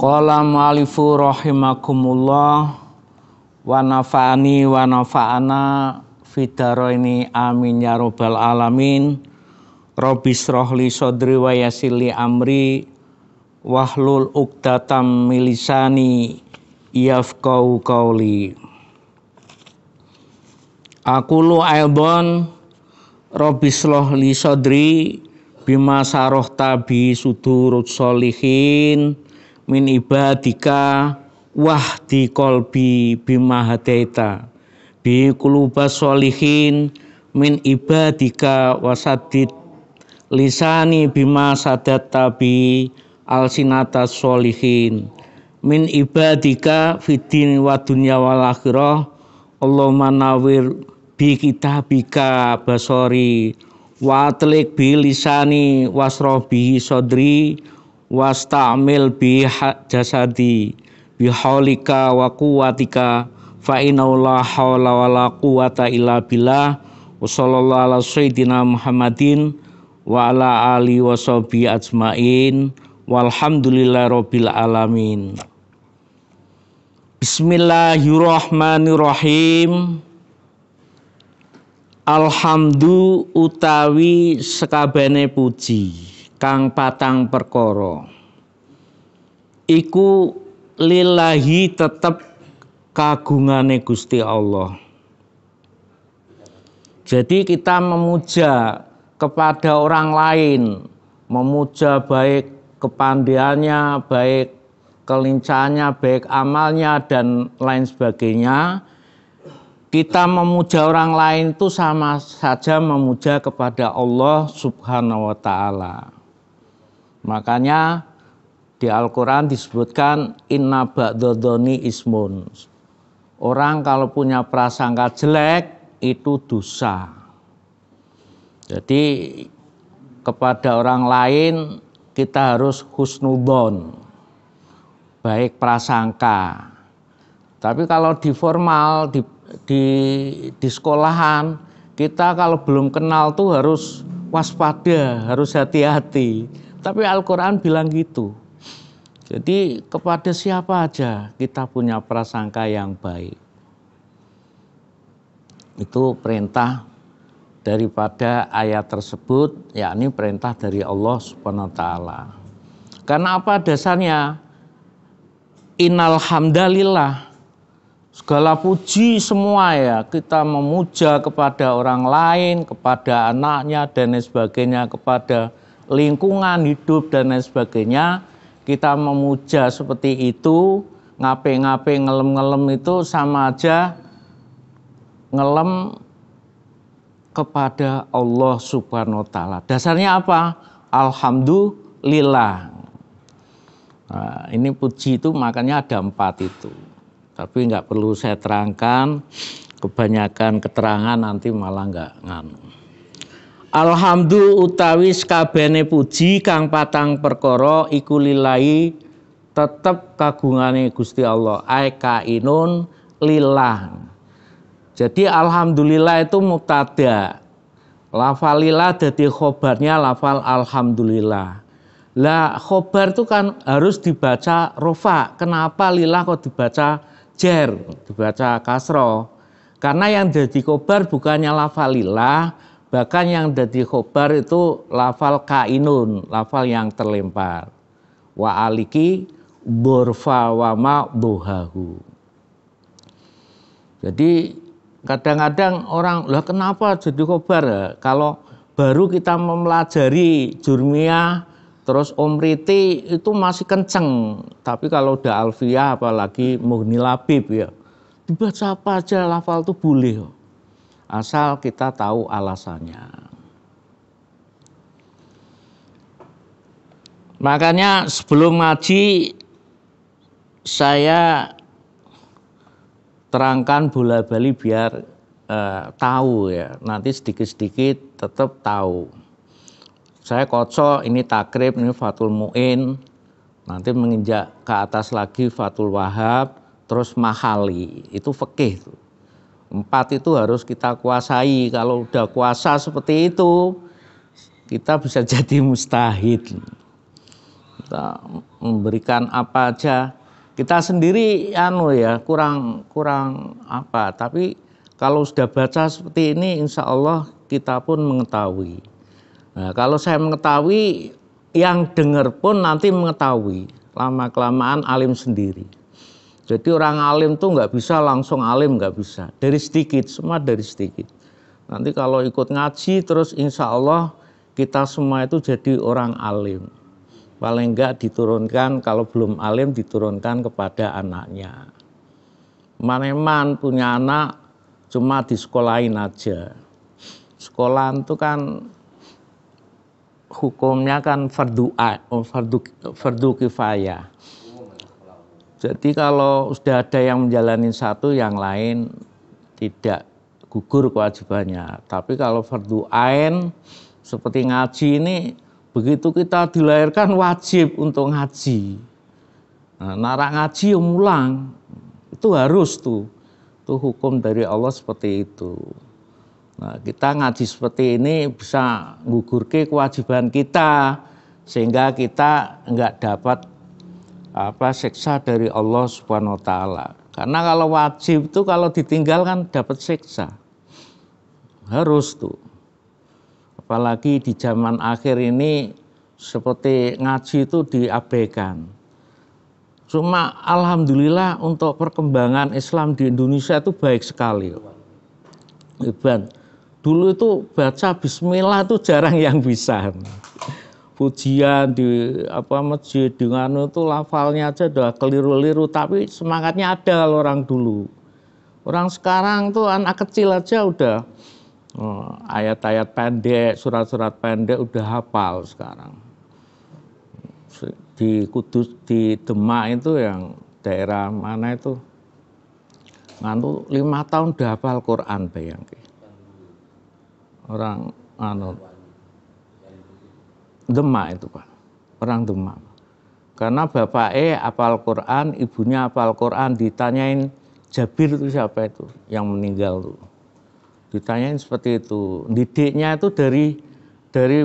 Qala mu'alifu rahimakumullah wa nafa'ani wa nafa'ana fidaraini amin ya rabbal alamin. Rabbi shrahli sodri wa yassirli amri wahlul uqdatam min lisani yafqahu qawli. Aqulu aidon Rabbi shrahli sodri bima sarohta bi sudurut sholihin min ibadika wahdi qalbi bima hadaita bi qulubas sholihin min ibadika wasadid lisani bima sadatta bi alsinatas sholihin min ibadika fiddin wa dunya wal akhirah. Allahumma nawwir bi kitabika basori wa atlik bi lisani wasroh bihi sodri wastamil bi jasadi bi haulika wa quwwatika fa inna la haula wala quwwata illa billah. Wa sallallahu ala sayyidina Muhammadin wa ala alihi wa sahbihi ajmain walhamdulillahi rabbil alamin. Bismillahirrahmanirrahim. Alhamdu utawi sekabehane puji kang patang perkara iku lillahi tetep kagungane Gusti Allah. Jadi kita memuja kepada orang lain, memuja baik kepandaiannya, baik kelincahannya, baik amalnya dan lain sebagainya. Kita memuja orang lain itu sama saja memuja kepada Allah Subhanahu wa ta'ala. Makanya di Al-Quran disebutkan inna ba'dadhoni ismun. Orang kalau punya prasangka jelek itu dosa. Jadi kepada orang lain kita harus husnudzon, baik prasangka. Tapi kalau di formal, di sekolahan, kita kalau belum kenal tuh harus waspada, harus hati-hati. Tapi Al-Quran bilang gitu. Jadi kepada siapa aja kita punya prasangka yang baik. Itu perintah daripada ayat tersebut, yakni perintah dari Allah Subhanahu wa ta'ala. Karena apa dasarnya? Innal hamdalillah. Segala puji semua ya, kita memuja kepada orang lain, kepada anaknya dan lain sebagainya, kepada lingkungan hidup dan lain sebagainya. Kita memuja seperti itu, ngape-ngape, ngelem-ngelem itu sama aja ngelem kepada Allah Subhanahu wa ta'ala. Dasarnya apa? Alhamdulillah. Nah, ini puji itu makanya ada 4 itu. Tapi nggak perlu saya terangkan, kebanyakan keterangan nanti malah nggak nganu. Alhamdulillah utawi sakabehane puji kang patang perkara iku lillahi tetep kagungane Gusti Allah. Ai kainun lillah. Jadi alhamdulillah itu mubtada. Lafal lillah dadi khobarnya lafal alhamdulillah. Lah khobar itu kan harus dibaca rofa. Kenapa lillah kok dibaca jer, dibaca kasroh? Karena yang jadi khobar bukannya lafal lillah, bahkan yang jadi khobar itu lafal kainun, lafal yang terlempar. Wa aliki burfa wa ma'duhahu. Jadi kadang-kadang orang, lah kenapa jadi khobar? Kalau baru kita mempelajari jurmiyah, terus Omriti itu masih kenceng. Tapi kalau udah alfiyah apalagi Mughni Labib ya, dibaca apa aja lafal itu boleh. Asal kita tahu alasannya. Makanya sebelum ngaji saya terangkan bola bali biar tahu ya. Nanti sedikit-sedikit tetap tahu. Saya kocok ini takrib, ini Fathul Mu'in, nanti menginjak ke atas lagi Fathul Wahab, terus Mahali, itu fikih. 4 itu harus kita kuasai. Kalau udah kuasa seperti itu, kita bisa jadi mustahid. Kita memberikan apa aja. Kita sendiri kurang apa, tapi kalau sudah baca seperti ini insya Allah kita pun mengetahui. Nah, kalau saya mengetahui, yang dengar pun nanti mengetahui. Lama-kelamaan alim sendiri. Jadi orang alim tuh nggak bisa langsung alim, nggak bisa. Dari sedikit, semua dari sedikit. Nanti kalau ikut ngaji terus insya Allah kita semua itu jadi orang alim. Paling enggak diturunkan, kalau belum alim diturunkan kepada anaknya. Maneman punya anak cuma disekolahin aja. Sekolahan itu kan hukumnya kan fardu kifayah. Jadi kalau sudah ada yang menjalani satu, yang lain tidak gugur kewajibannya. Tapi kalau fardu ain seperti ngaji ini, begitu kita dilahirkan wajib untuk ngaji. Nah, narak ngaji yang mulang, itu harus tuh. Itu hukum dari Allah seperti itu. Nah, kita ngaji seperti ini bisa menggugurkan kewajiban kita, sehingga kita enggak dapat siksa dari Allah Subhanahu wa taala. Karena kalau wajib itu kalau ditinggalkan dapat siksa. Harus tuh. Apalagi di zaman akhir ini seperti ngaji itu diabaikan. Cuma alhamdulillah untuk perkembangan Islam di Indonesia itu baik sekali. Iban, dulu itu baca bismillah itu jarang yang bisa. Pujian di masjid dengan itu lafalnya aja udah keliru-liru, tapi semangatnya ada orang dulu. Orang sekarang tuh anak kecil aja udah ayat-ayat pendek, surat-surat pendek udah hafal sekarang. Di Kudus, di Demak itu yang daerah mana itu, 5 tahun udah hafal Quran, bayangke. Orang Demak itu Pak, orang Demak. Karena bapaknya hafal Quran, ibunya hafal Quran, ditanyain Jabir itu siapa itu yang meninggal tuh. Ditanyain seperti itu. Didiknya itu dari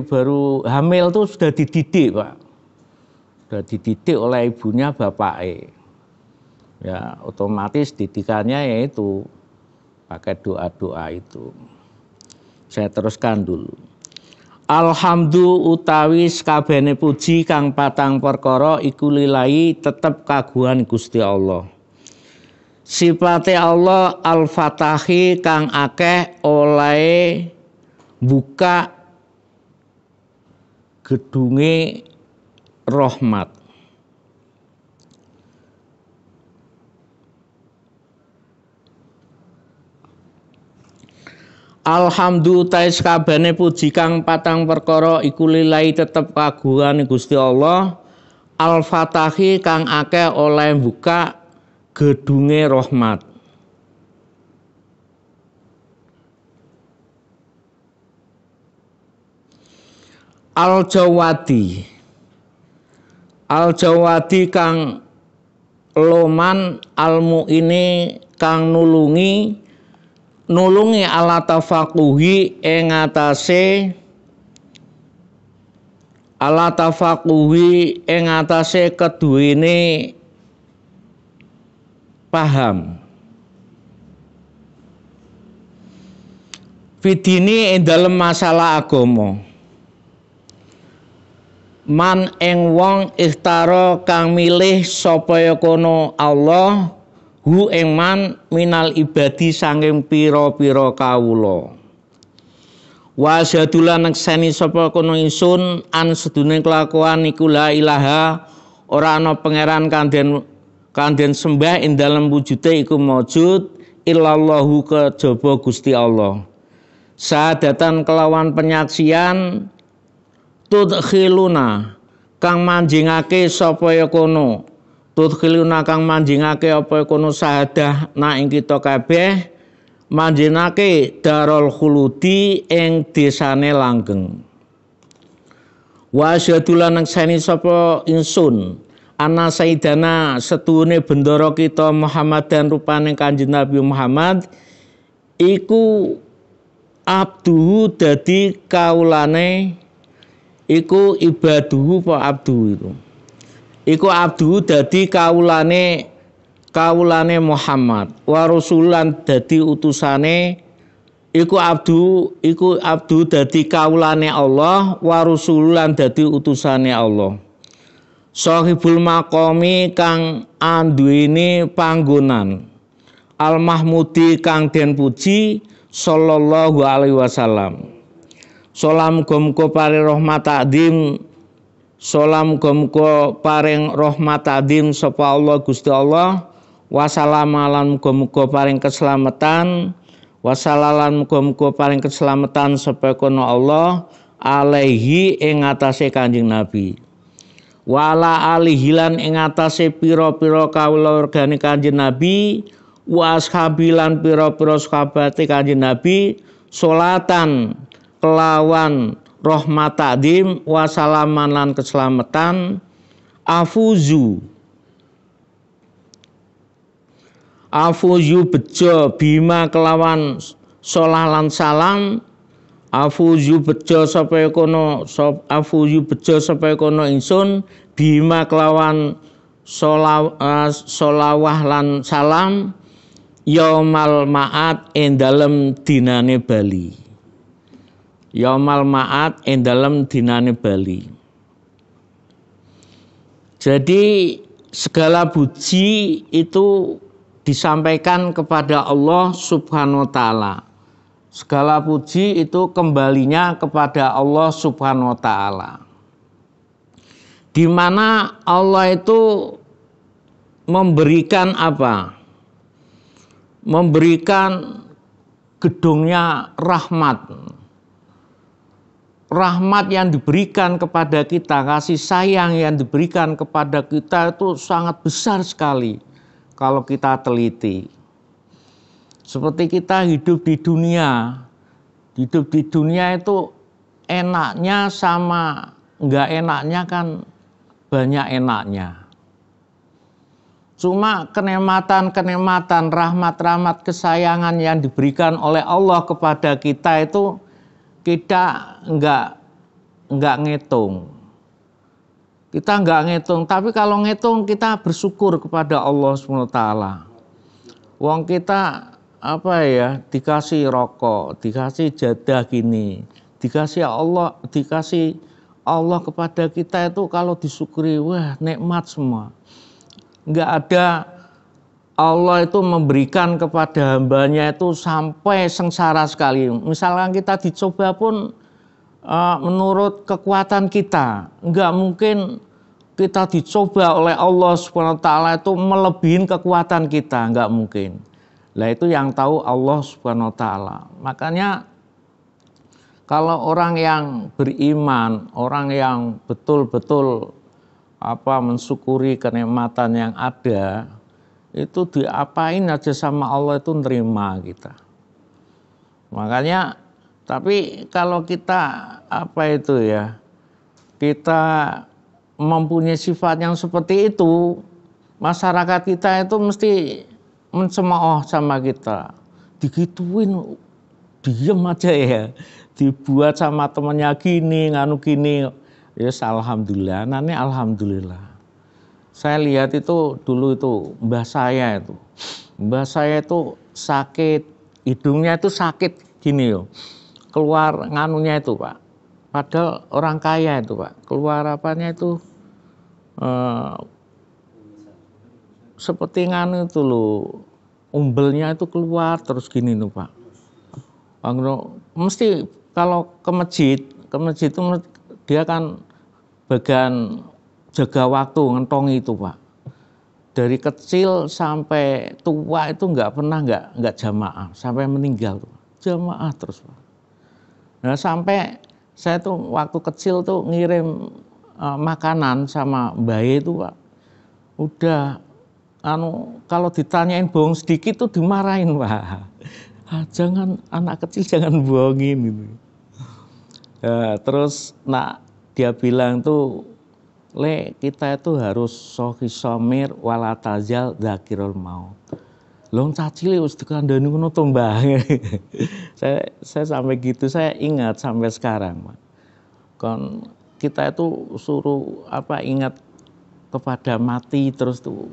baru hamil tuh sudah dididik Pak. Sudah dididik oleh ibunya bapaknya. Ya otomatis didikannya yaitu pakai doa-doa itu. Saya teruskan dulu. Alhamdulillah utawi sakabehane puji kang patang perkara iku lillahi tetep kagungan Gusti Allah. Sifate Allah Al-Fatahi kang akeh oleh buka gedunge rahmat. Alhamdulillah tais kabehane puji kang patang perkara iku lillahi tetep kagungan Gusti Allah. Al-Fatahi kang akeh oleh buka gedunge rahmat. Al-Jawadi kang loman al-mu'ini kang nulungi ala tafaquhi ing atase keduwene paham fidini ing dalem masalah agama. Man ing wong ikhtaro kang milih sapa kono Allah hu ing man minal ibadi sanging pira-pira kawula. Wa syadulan nekseni sapa kono ingsun an sedune kelakuan iku la ilaha ora ana pangeran kandhen sembah ing dalem wujude iku maujud illallahu kejaba Gusti Allah. Sadatan kelawan penyaksian tudkhiluna kang manjingake sapa ya kono. Tudkhiluna kang manjingake apa kono sahadah na ing kita kabeh manjingake darul khuludi ing desane langgeng. Wa syadulan nekseni sapa ingsun ana sayyidana setuhune bendara kita Muhammad dan rupane Kanjeng Nabi Muhammad iku abduhu dadi kaulane iku ibaduhu pa abdu itu. iku abdu dadi kaulane Muhammad, wa rasulan dadi utusane iku abdu dadi kaulane Allah, wa rasulan dadi utusane Allah. Sahibul maqami kang anduweni panggonan, al mahmudi kang den puji, sallallahu alaihi wasallam. Salam muga paring rahmat takdim, salam muga paring rahmat takdim sapa Allah Gusti Allah, wasalam lan muga paring keselamatan, wasalalan muga paring keselamatan sapa kono Allah alaihi ing atase Kanjeng Nabi. Wala alihilan ing atase pira-pira kawulargane Kanjeng Nabi, wa ashabilan pira-pira sahabate Kanjeng Nabi, salatan kelawan rahmat takdim, wa salaman lan keselamatan, afuzu bejo bima kelawan salah lan salam, afuzu bejo sapa kono ingsun bima kelawan solawah lan salam, yaumal ma'at ing dalem dinane bali. Yaumal ma'at ing dalem dinane bali. Jadi segala puji itu disampaikan kepada Allah Subhanahu wa taala. Segala puji itu kembalinya kepada Allah Subhanahu wa taala. Di mana Allah itu memberikan apa? Memberikan gedungnya rahmat. Rahmat yang diberikan kepada kita, kasih sayang yang diberikan kepada kita itu sangat besar sekali kalau kita teliti. Seperti kita hidup di dunia itu enaknya sama enggak enaknya kan banyak enaknya. Cuma kenikmatan, rahmat-rahmat, kesayangan yang diberikan oleh Allah kepada kita itu kita enggak ngitung. Kita enggak ngitung, tapi kalau ngitung kita bersyukur kepada Allah SWT. Wong kita dikasih rokok, dikasih jadah gini, dikasih Allah kepada kita itu kalau disyukuri, wah nikmat semua. Enggak ada Allah itu memberikan kepada hambanya itu sampai sengsara sekali. Misalkan kita dicoba pun menurut kekuatan kita, enggak mungkin kita dicoba oleh Allah SWT itu melebihi kekuatan kita, enggak mungkin. Lah itu yang tahu Allah Subhanahu wa taala. Makanya kalau orang yang beriman, orang yang betul-betul mensyukuri kenikmatan yang ada, itu diapain aja sama Allah itu nerima kita. Makanya tapi kalau kita kita mempunyai sifat yang seperti itu, masyarakat kita itu mesti mencemooh sama kita, digituin diem aja ya, dibuat sama temennya gini, nganu gini, ya alhamdulillah, alhamdulillah. Saya lihat itu dulu itu mbah saya itu sakit, hidungnya itu sakit gini yo, keluar nganunya itu Pak, padahal orang kaya itu Pak, keluar apanya itu seperti nganu itu loh, umbelnya itu keluar terus gini tuh Pak. Mesti kalau ke masjid itu dia kan bagian jaga waktu ngentongi itu Pak. Dari kecil sampai tua itu nggak pernah nggak jamaah sampai meninggal tuh. Jamaah terus Pak. Nah sampai saya tuh waktu kecil tuh ngirim makanan sama Mbak itu Pak. Udah kalau ditanyain bohong sedikit tuh dimarahin Pak. Jangan anak kecil jangan bohongin gitu. Ya, terus dia bilang tuh, Le kita itu harus sohisomir walatazal dzakirul maut. Long cacile wis dikandani ngono to Mbah. Saya sampai gitu saya ingat sampai sekarang Pak. Kon kita itu suruh ingat kepada mati terus tuh.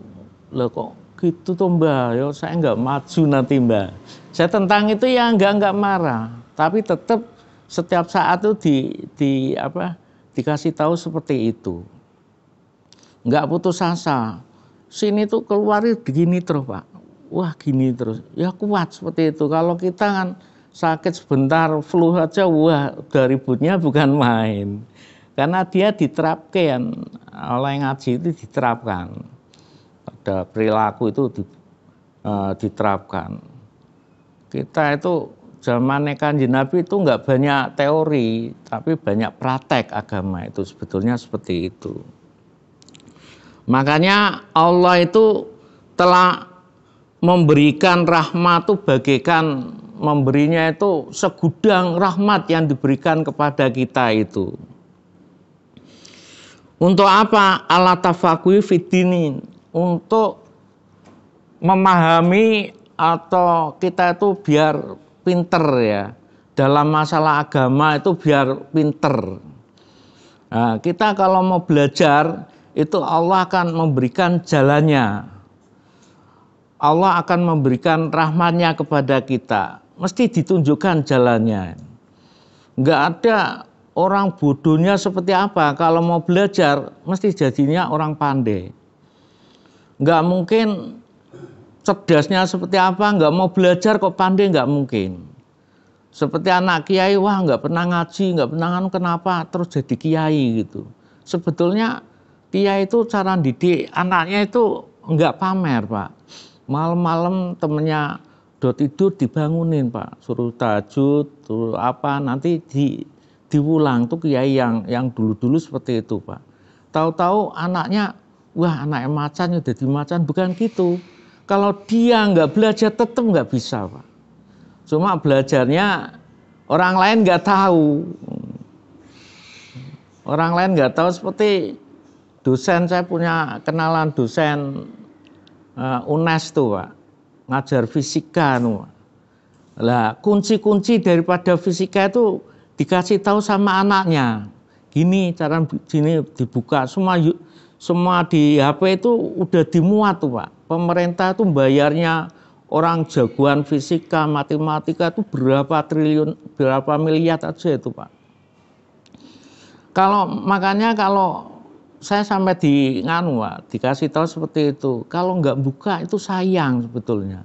Loh kok gitu tuh Mbak, ya saya nggak maju nanti Mbak. Saya tentang itu ya nggak marah, tapi tetap setiap saat tuh dikasih tahu seperti itu. Nggak putus asa. Sini tuh keluar begini terus Pak. Wah gini terus. Ya kuat seperti itu. Kalau kita kan sakit sebentar, flu aja, wah udah ributnya bukan main. Karena dia diterapkan, oleh ngaji itu diterapkan. Ada perilaku itu diterapkan. Kita itu zaman Kanjeng Nabi itu nggak banyak teori, tapi banyak praktek agama itu sebetulnya seperti itu. Makanya Allah itu telah memberikan rahmat itu bagaikan memberinya itu segudang rahmat yang diberikan kepada kita itu. Untuk apa? Ala tafaqquhi fiddin, untuk memahami atau kita itu biar pinter ya. Dalam masalah agama itu biar pinter. Nah, kita kalau mau belajar itu Allah akan memberikan jalannya. Allah akan memberikan rahmatnya kepada kita. Mesti ditunjukkan jalannya. Enggak ada orang bodohnya seperti apa. Kalau mau belajar, mesti jadinya orang pandai. Enggak mungkin cerdasnya seperti apa, enggak mau belajar kok pandai, enggak mungkin. Seperti anak kiai, wah enggak pernah ngaji, enggak pernah kenapa, terus jadi kiai gitu. Sebetulnya kiai itu cara didik anaknya itu enggak pamer Pak. Malam-malam temennya udah tidur dibangunin Pak, suruh tahajud, suruh apa, nanti diulang tuh kiai yang dulu-dulu seperti itu Pak. Tahu-tahu anaknya, wah anaknya macan udah dimacan, bukan gitu. Kalau dia nggak belajar tetap nggak bisa Pak. Cuma belajarnya orang lain nggak tahu. Orang lain nggak tahu, seperti dosen, saya punya kenalan dosen UNES tuh Pak, ngajar fisika tuh. Lah kunci-kunci daripada fisika itu dikasih tahu sama anaknya. Gini cara gini dibuka, semua di HP itu udah dimuat tuh Pak. Pemerintah tuh bayarnya orang jagoan fisika, matematika itu berapa triliun, berapa miliar aja itu Pak. Makanya kalau saya sampai dikasih tahu seperti itu. Kalau nggak buka itu sayang sebetulnya.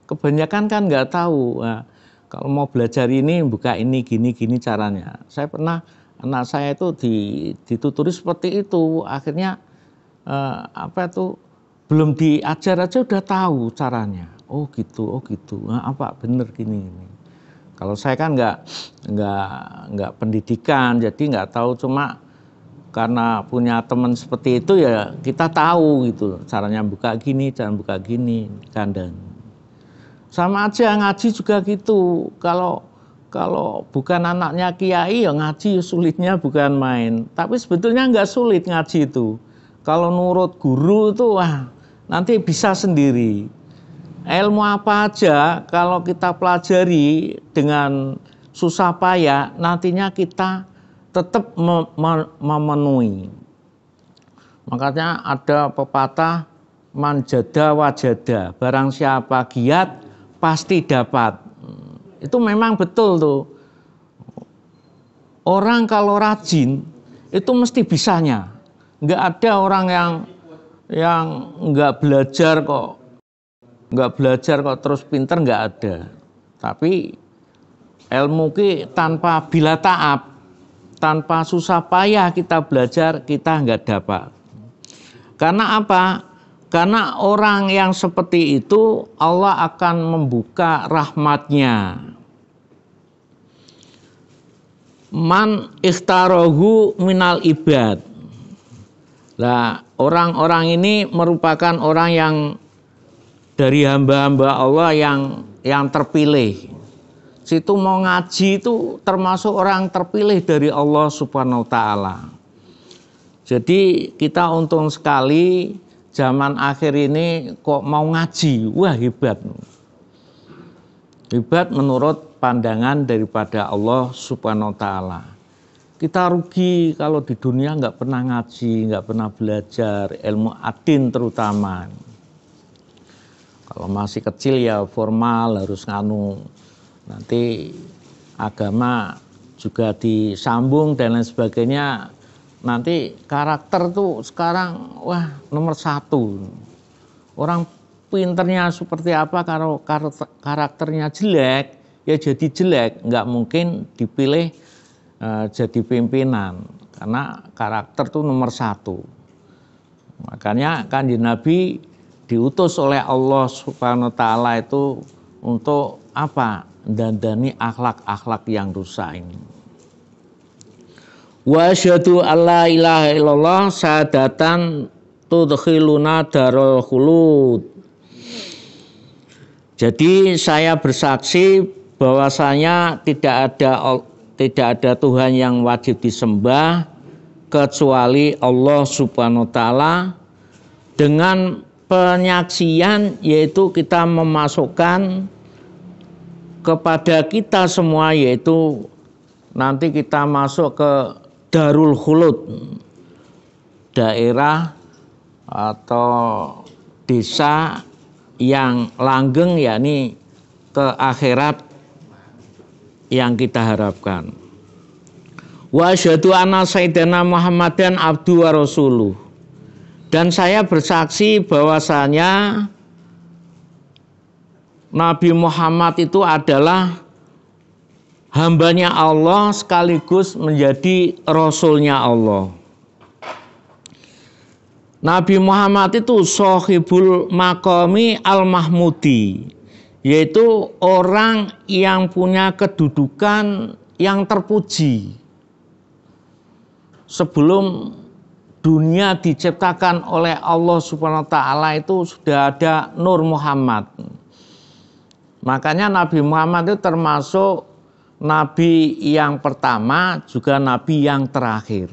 Kebanyakan kan nggak tahu. Nah, kalau mau belajar ini buka ini gini caranya. Saya pernah anak saya itu dituturi seperti itu. Akhirnya belum diajar aja udah tahu caranya. Oh gitu. Nah, apa bener gini. Kalau saya kan nggak pendidikan, jadi nggak tahu, cuma karena punya teman seperti itu ya kita tahu gitu caranya buka gini, jangan buka gini, kandang. Sama aja ngaji juga gitu. Kalau bukan anaknya kiai ya ngaji sulitnya bukan main. Tapi sebetulnya nggak sulit ngaji itu. Kalau nurut guru itu wah nanti bisa sendiri. Ilmu apa aja kalau kita pelajari dengan susah payah, nantinya kita tetap memenuhi. Makanya ada pepatah manjada wajada, barang siapa giat pasti dapat. Itu memang betul tuh. Orang kalau rajin itu mesti bisanya. Enggak ada orang yang enggak belajar kok terus pinter, enggak ada. Tapi ilmu tanpa bila ta'ab, tanpa susah payah kita belajar, kita enggak dapat. Karena apa? Karena orang yang seperti itu Allah akan membuka rahmatnya. Man ikhtarahu minal ibad. Nah, orang-orang ini merupakan orang yang dari hamba-hamba Allah yang terpilih. Situ mau ngaji itu termasuk orang terpilih dari Allah Subhanahu wa taala. Jadi kita untung sekali zaman akhir ini kok mau ngaji. Wah hebat. Hebat menurut pandangan daripada Allah Subhanahu wa taala. kita rugi kalau di dunia nggak pernah ngaji, nggak pernah belajar ilmu adin terutama. Kalau masih kecil ya formal harus nganu, nanti agama juga disambung dan lain sebagainya. Nanti karakter tuh sekarang wah nomor 1. Orang pinternya seperti apa, kalau karakternya jelek ya jadi jelek, nggak mungkin dipilih jadi pimpinan, karena karakter itu nomor 1. Makanya Kanjeng Nabi diutus oleh Allah Subhanahu wa taala itu untuk apa? Dandani akhlak-akhlak yang rusak ini. Wa asyhadu alla ilaha illallah syahadatan tudkhiluna darul khulud. Jadi saya bersaksi bahwasanya tidak ada Tuhan yang wajib disembah kecuali Allah Subhanahu wa taala, dengan penyaksian yaitu kita memasukkan kepada kita semua, yaitu nanti kita masuk ke Darul Khulud, daerah atau desa yang langgeng, yakni ke akhirat yang kita harapkan. Wa asyhadu anna sayyidina Muhammadan abdu wa rasuluh. Dan saya bersaksi bahwasanya Nabi Muhammad itu adalah hambanya Allah sekaligus menjadi rasulnya Allah. Nabi Muhammad itu sohibul maqami al-mahmudi, yaitu orang yang punya kedudukan yang terpuji. Sebelum dunia diciptakan oleh Allah Subhanahu wa taala itu sudah ada Nur Muhammad. Makanya Nabi Muhammad itu termasuk nabi yang pertama juga nabi yang terakhir.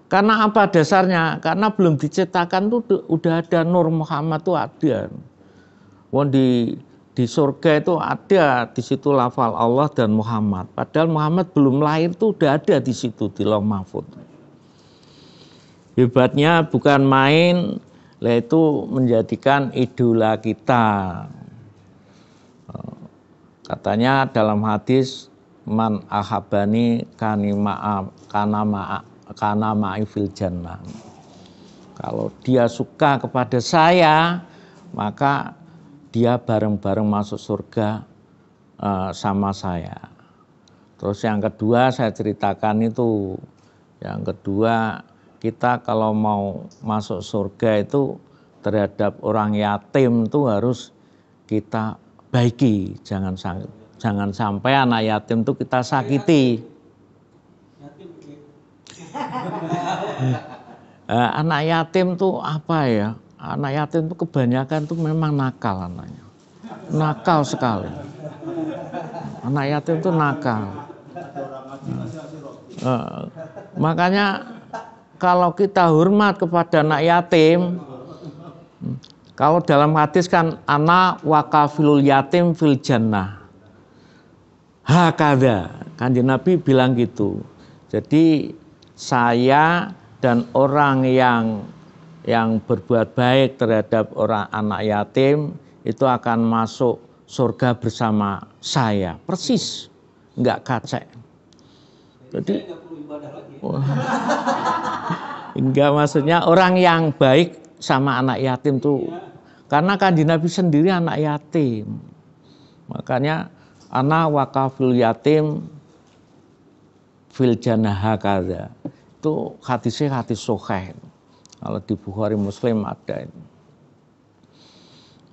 Karena apa dasarnya? Karena belum diciptakan tuh udah ada Nur Muhammad tuh ada. Wong di surga itu ada, di situ lafal Allah dan Muhammad. Padahal Muhammad belum lahir tuh udah ada di situ di Lauh Mahfuz. Hebatnya bukan main, yaitu menjadikan idola kita. Katanya dalam hadis, man ahabani kana ma'i fil jannah. Kalau dia suka kepada saya, maka dia bareng-bareng masuk surga sama saya. Terus yang kedua saya ceritakan itu, yang kedua kita kalau mau masuk surga itu terhadap orang yatim itu harus kita baiki, jangan sampai anak yatim itu kita sakiti. Anak yatim tuh apa ya? Anak yatim tuh kebanyakan tuh memang nakal anaknya. Nakal sekali. Anak yatim tuh nakal. Makanya kalau kita hormat kepada anak yatim, kalau dalam hadis kan ana wakafilul yatim fil jannah. Hakada. Kanjeng Nabi bilang gitu. Jadi saya dan orang yang berbuat baik terhadap orang anak yatim itu akan masuk surga bersama saya, persis, enggak kacek. Jadi enggak, maksudnya orang yang baik sama anak yatim tuh, karena Kanjeng Nabi sendiri anak yatim, makanya ana wakafil yatim fil jannah hakadha. Itu hadisnya hadis sahih. Kalau di Bukhari Muslim ada itu.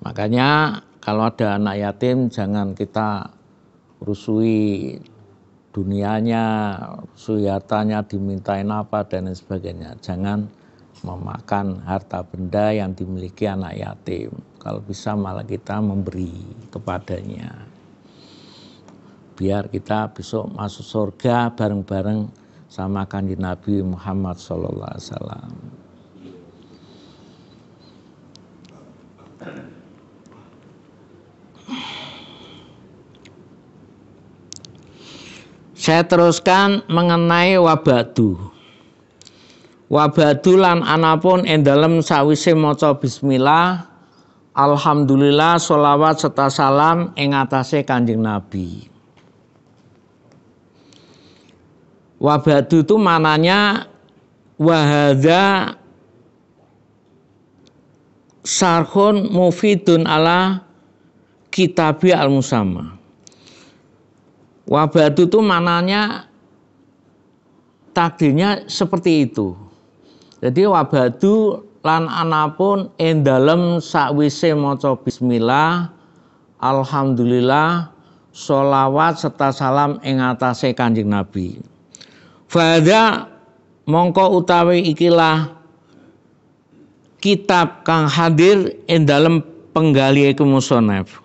Makanya kalau ada anak yatim jangan kita rusui dunianya, rusui hartanya, dimintain apa dan lain sebagainya. Jangan memakan harta benda yang dimiliki anak yatim. Kalau bisa malah kita memberi kepadanya. Biar kita besok masuk surga bareng-bareng sama Kanjeng Nabi Muhammad sallallahu alaihi wasallam. Saya teruskan mengenai wabadu. Wabadu lan anapun ing dalem sawise maca bismillah, alhamdulillah, sholawat serta salam ing atase Kanjeng Nabi. Wabadu itu mananya wahada sarhun mufidun ala kitabi al-musamma. Wabadu itu mananya takdirnya seperti itu. Jadi wabadu lan anapun ing dalem sakwise maca bismillah, alhamdulillah, sholawat serta salam ing atase Kanjeng Nabi. Fadha mongko utawi ikilah kitab kang hadir ing dalem penggali iku musonef.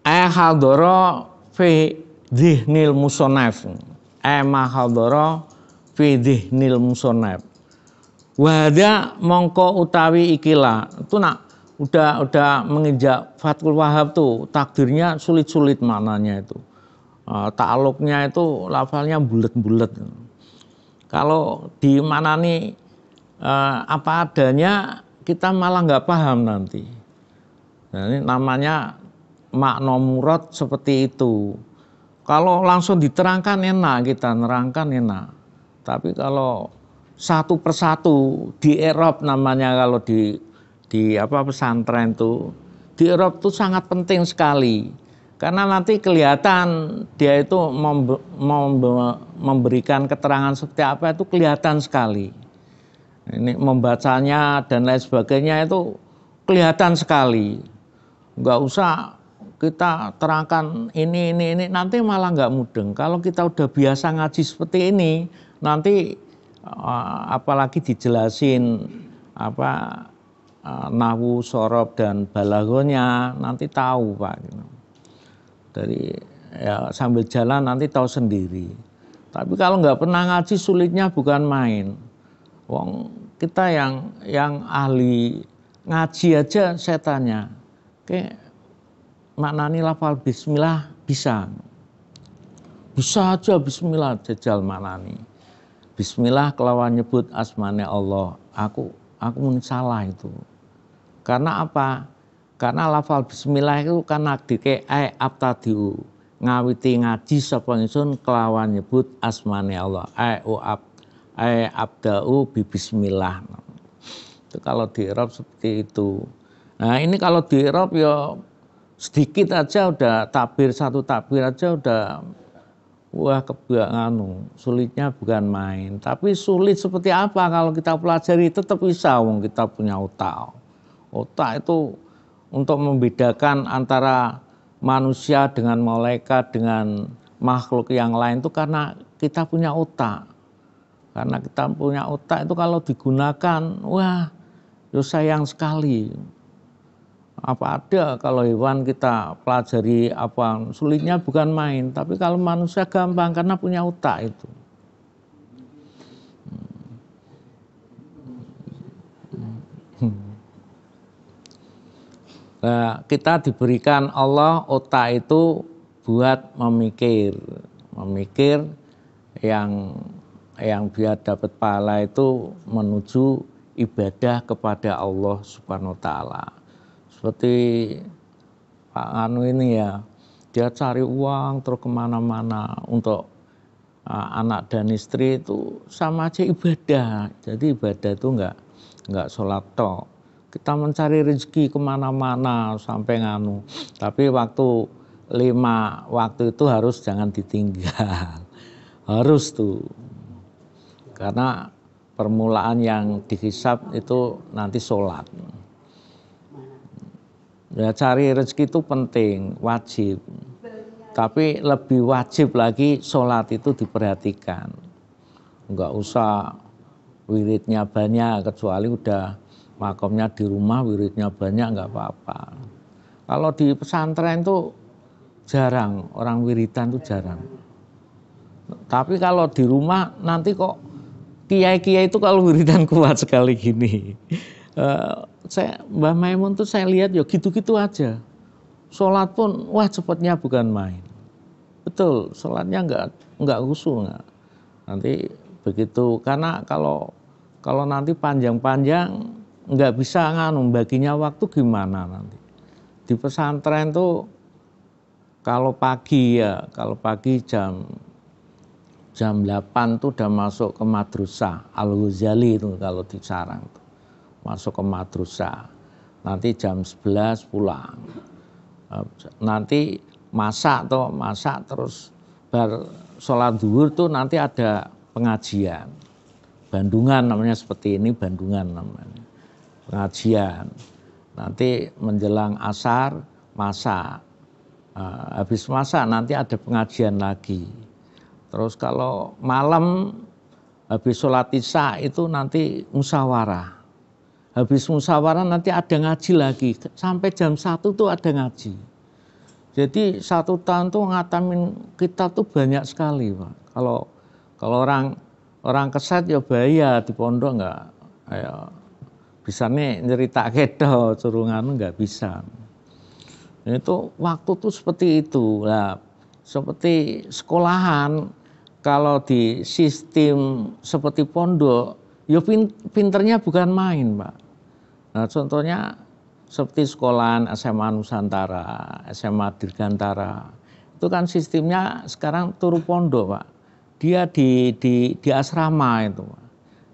Hadara fi dhihnil musonef. Mahadara fi dhihnil musonef. Wahada mongko utawi ikilah. Itu nak udah menginjak Fathul Wahhab tuh takdirnya sulit-sulit maknanya itu. Ta'aluknya itu lafalnya bulet-bulet. Kalau di mana nih apa adanya kita malah nggak paham nanti. Nah, ini namanya makna murad seperti itu. Kalau langsung diterangkan enak, kita nerangkan enak. Tapi kalau satu persatu di i'rab namanya, kalau di pesantren itu di i'rab itu sangat penting sekali. Karena nanti kelihatan dia itu memberikan keterangan seperti apa itu kelihatan sekali. Ini membacanya dan lain sebagainya itu kelihatan sekali. Enggak usah kita terangkan ini nanti malah nggak mudeng. Kalau kita udah biasa ngaji seperti ini, nanti apalagi dijelasin nahwu, shorob dan balaghahnya nanti tahu Pak. Dari ya, sambil jalan nanti tahu sendiri. Tapi kalau nggak pernah ngaji sulitnya bukan main. Wong kita yang ahli ngaji aja saya tanya, maknani lafal bismillah bisa aja bismillah jajal maknani. Bismillah kelawan nyebut asmane Allah. Aku mun salah itu. Karena apa? Karena lafal bismillah itu kan dike abtadiu ngawiti ngaji sapa ingsun kelawan nyebut asmane Allah. Abda'u bi bismillah. Itu kalau di i'rab seperti itu. Nah, ini kalau di i'rab ya sedikit aja udah satu takbir aja udah wah sulitnya bukan main. Tapi sulit seperti apa kalau kita pelajari tetap bisa wong kita punya otak. Otak itu untuk membedakan antara manusia dengan malaikat dengan makhluk yang lain itu karena kita punya otak. Karena kita punya otak itu kalau digunakan, wah, ya sayang sekali. Apa ada kalau hewan kita pelajari apa sulitnya bukan main, tapi kalau manusia gampang karena punya otak itu. Nah, kita diberikan Allah otak itu buat memikir yang biar dapat pahala itu menuju ibadah kepada Allah Subhanahu wa taala. Seperti Pak Anu ini ya, dia cari uang terus kemana-mana untuk anak dan istri itu sama aja ibadah. Jadi ibadah itu enggak sholat tok. Kita mencari rezeki kemana-mana sampai nganu. Tapi waktu 5 waktu itu harus jangan ditinggal. Harus tuh. Karena permulaan yang dihisab itu nanti sholat. Ya cari rezeki itu penting, wajib. Tapi lebih wajib lagi sholat itu diperhatikan. Enggak usah wiridnya banyak kecuali udah makomnya di rumah wiridnya banyak enggak apa-apa. Kalau di pesantren itu jarang, orang wiridan itu jarang. Tapi kalau di rumah nanti kok kiai-kiai itu kalau wiridan kuat sekali gini. Mbah Maimun tuh saya lihat ya gitu-gitu aja. Sholat pun wah cepatnya bukan main. betul, sholatnya nggak khusyuk nggak. Nanti begitu, karena kalau nanti panjang-panjang nggak bisa baginya waktu gimana nanti. Di pesantren tuh kalau pagi jam 8 tuh udah masuk ke madrasah Al-Ghazali itu kalau di Sarang tuh. Masuk ke madrasah. Nanti jam 11 pulang. Nanti masak terus sholat zuhur tuh nanti ada pengajian. Bandungan namanya, seperti ini Bandungan namanya. Pengajian. Nanti menjelang asar masak. Habis masak nanti ada pengajian lagi. Terus kalau malam habis sholat isya itu nanti musyawarah. Habis musyawarah nanti ada ngaji lagi. Sampai jam 1 tuh ada ngaji. Jadi 1 tahun tuh ngatamin kita tuh banyak sekali, Pak. Kalau orang keset ya bahaya di pondok nggak. Ayo, bisa nih nyerita kedo, curungan nggak bisa. Itu waktu tuh seperti itu. Nah, seperti sekolahan, kalau di sistem seperti pondok, ya pinternya bukan main, Pak. Nah, contohnya seperti sekolahan SMA Nusantara, SMA Dirgantara, itu kan sistemnya sekarang turu pondok, Pak. Dia di asrama itu, Pak.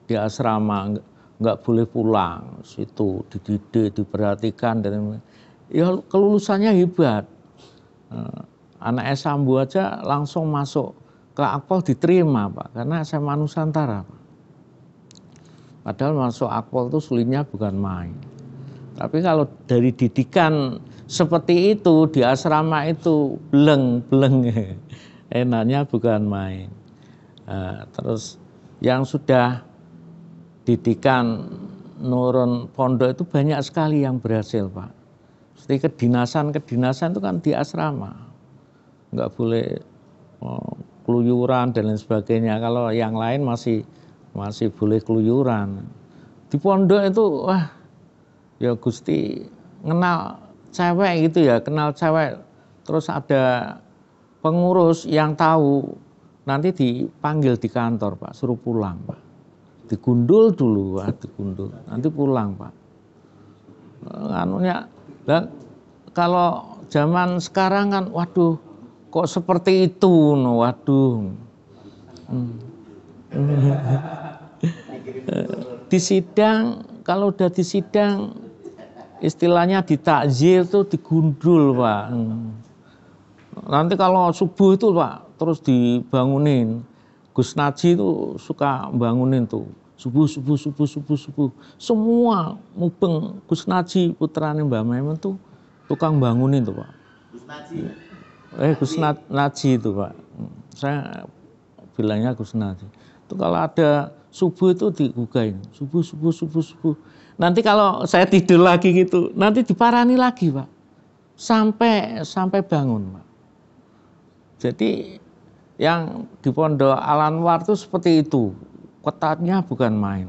Di asrama nggak boleh pulang, situ dididik, diperhatikan, dan ya kelulusannya hebat. Anak Sambo aja langsung masuk ke Akpol diterima, Pak, karena SMA Nusantara, Pak. Padahal masuk Akpol itu sulitnya bukan main. Tapi kalau dari didikan seperti itu di asrama itu beleng, enaknya bukan main. Terus yang sudah didikan nurun pondok itu banyak sekali yang berhasil, Pak. Seperti kedinasan itu kan di asrama, nggak boleh keluyuran dan lain sebagainya. Kalau yang lain masih boleh keluyuran. Di pondok itu wah, ya Gusti kenal cewek gitu ya, kenal cewek. Terus ada pengurus yang tahu, nanti dipanggil di kantor, Pak, suruh pulang, Pak. Digundul dulu, Pak, digundul. Nanti pulang, Pak. Kalau zaman sekarang kan, waduh, kok seperti itu, waduh. Di sidang, kalau udah di sidang, istilahnya ditakzir tuh digundul, Pak. Nanti kalau subuh itu, Pak, terus dibangunin. Gus Naji itu suka bangunin tuh. Subuh. Semua mubeng Gus Naji putrane Mbah Maimun tuh tukang bangunin tuh, Pak. Gus Naji. Gus Naji itu, Pak. Saya bilangnya Gus Naji. Itu kalau ada subuh itu digugain. Subuh. Nanti kalau saya tidur lagi gitu, nanti diparani lagi, Pak. Sampai bangun, Pak. Jadi yang di Pondok Al Anwar itu seperti itu. Ketatnya bukan main.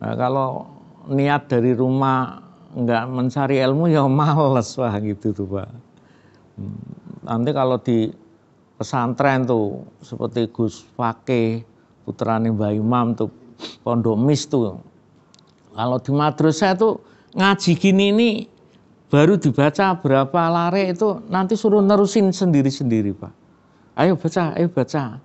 Nah, kalau niat dari rumah nggak mencari ilmu ya males, Pak, gitu tuh, Pak. Nanti kalau di pesantren tuh seperti Gus Fakih, putrane Mbah Imam tuh, Pondok Mis tuh. Kalau di madrasah tuh ngaji gini ini baru dibaca berapa lare itu nanti suruh nerusin sendiri-sendiri, Pak. Ayo baca.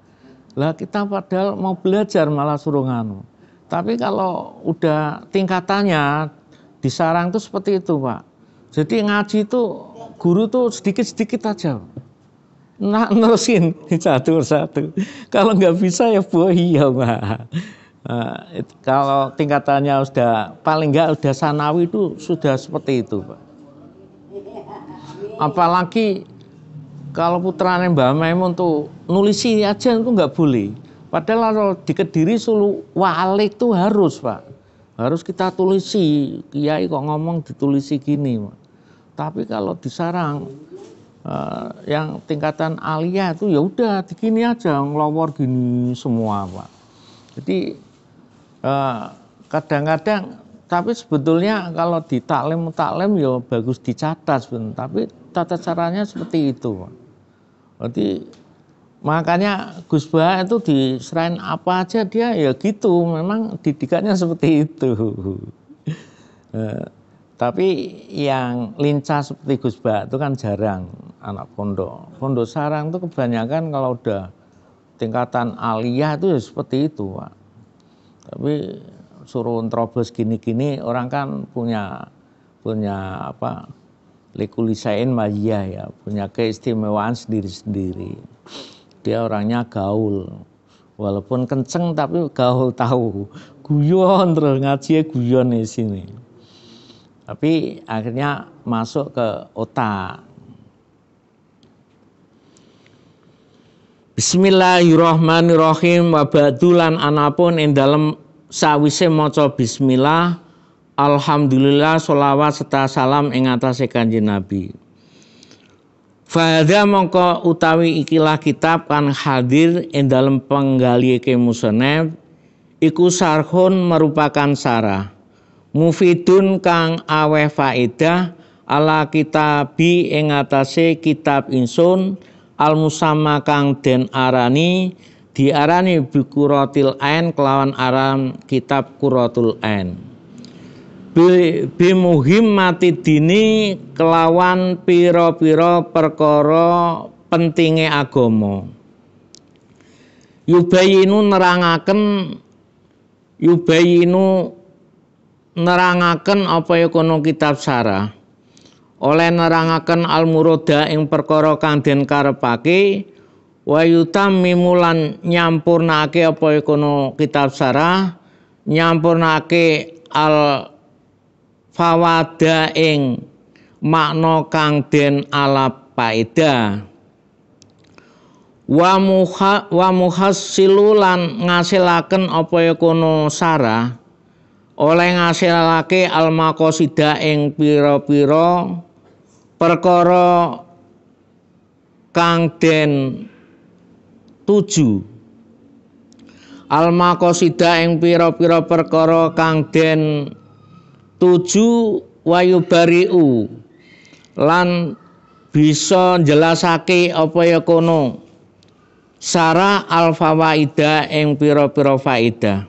Lah kita padahal mau belajar malah suruh nganu. Tapi kalau udah tingkatannya di Sarang tuh seperti itu, Pak. Jadi ngaji tuh guru tuh sedikit-sedikit aja. Nah, nerusin satu persatu. Kalau nggak bisa ya bohong, Pak. Kalau tingkatannya sudah paling nggak udah sanawi itu sudah seperti itu, Pak. Apalagi kalau putranya Mbah Maimun tuh nulisi aja itu nggak boleh. Padahal kalau di Kediri Sulu walik tuh harus, Pak. Harus kita tulisi. Kiai kok ngomong ditulisi gini, Pak. Tapi kalau di Sarang yang tingkatan aliyah itu ya udah begini aja ngelowor gini semua, Pak. Jadi kadang-kadang, tapi sebetulnya kalau di taklim ya bagus dicatat, tapi tata caranya seperti itu, Pak. Berarti Makanya Gus Bah itu diserahin apa aja dia ya gitu, memang didikannya seperti itu. Tapi yang lincah seperti Gus Bah itu kan jarang anak pondok. Pondok sarang itu kebanyakan kalau udah tingkatan aliyah itu ya seperti itu, Pak. Tapi suruh terobos gini-gini orang kan punya apa? Likulisain majiyah ya, punya keistimewaan sendiri-sendiri. Dia orangnya gaul, walaupun kenceng tapi gaul tahu, guyon terus ngaji guyon di sini. Tapi akhirnya masuk ke otak. Bismillahirrahmanirrahim. Wa ba'dulan anapun ing dalem sawise maca bismillah, alhamdulillah sholawat serta salam ing atase Kanjeng Nabi. Fahadha mongko utawi ikilah kitab kan hadir ing dalem penggalike musannaf iku sarhun merupakan sarah mufidun kang aweh faedah ala kitabi ing atase kitab insun al musamma kang den arani diarani bi Quratul Ain kelawan aran kitab Quratul Ain. Bi muhimmati dini kelawan pira-pira perkara pentinge agama. Yubayinu nerangaken apa ya kono kitab sarah. Oleh nerangaken al-murada ing perkara kang den karepake wa yutammimu lan nyampurnake apa ya kono kitab sarah nyampurnake al fawada ing makna kang den alap faedah wa muhassilu lan ngasilaken apa ya kono sarah oleh ngasilake al maqasida ing pira-pira perkara kang den tuju al maqasida ing pira-pira perkara kang den tuju wayubariu lan bisa jelasake apa ya kono sarah al fawaida ing pira-pira faedah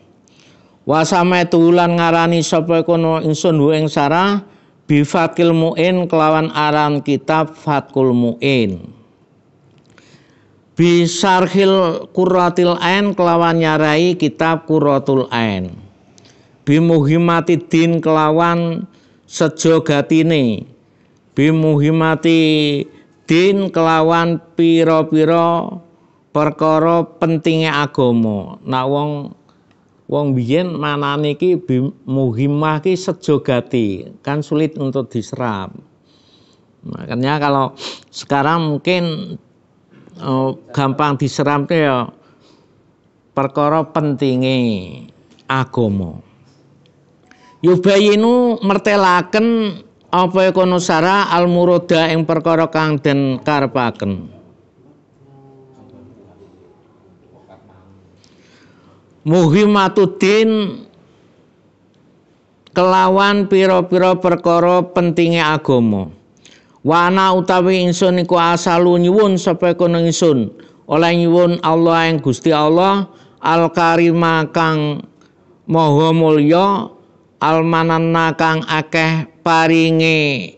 wasame tulan ngarani sapa kono ingsun ing sarah bi Fathul Muin kelawan aran kitab Fathul Muin bi Syarhil Qurratil Ain kelawan nyarai kitab Qurratul Ain bimuhimati din kelawan sejogatine bimuhimati din kelawan pira-pira perkara pentinge agama. Nak wong biyen manane iki bimuhimah ki sejogati kan sulit untuk diserap. Makanya kalau sekarang mungkin gampang diserap ya perkara pentinge agama. Yubayinu mertelaken apa kono sarah al murada ing perkara kang den karepaken. Muhimmatuddin kelawan pira-pira perkara pentinge agama. Wa ana utawi ingsun iku asalu nyuwun sapa kono ingsun oleh nyuwun Allah ing Gusti Allah al karima kang maha mulya almananna kang akeh paringe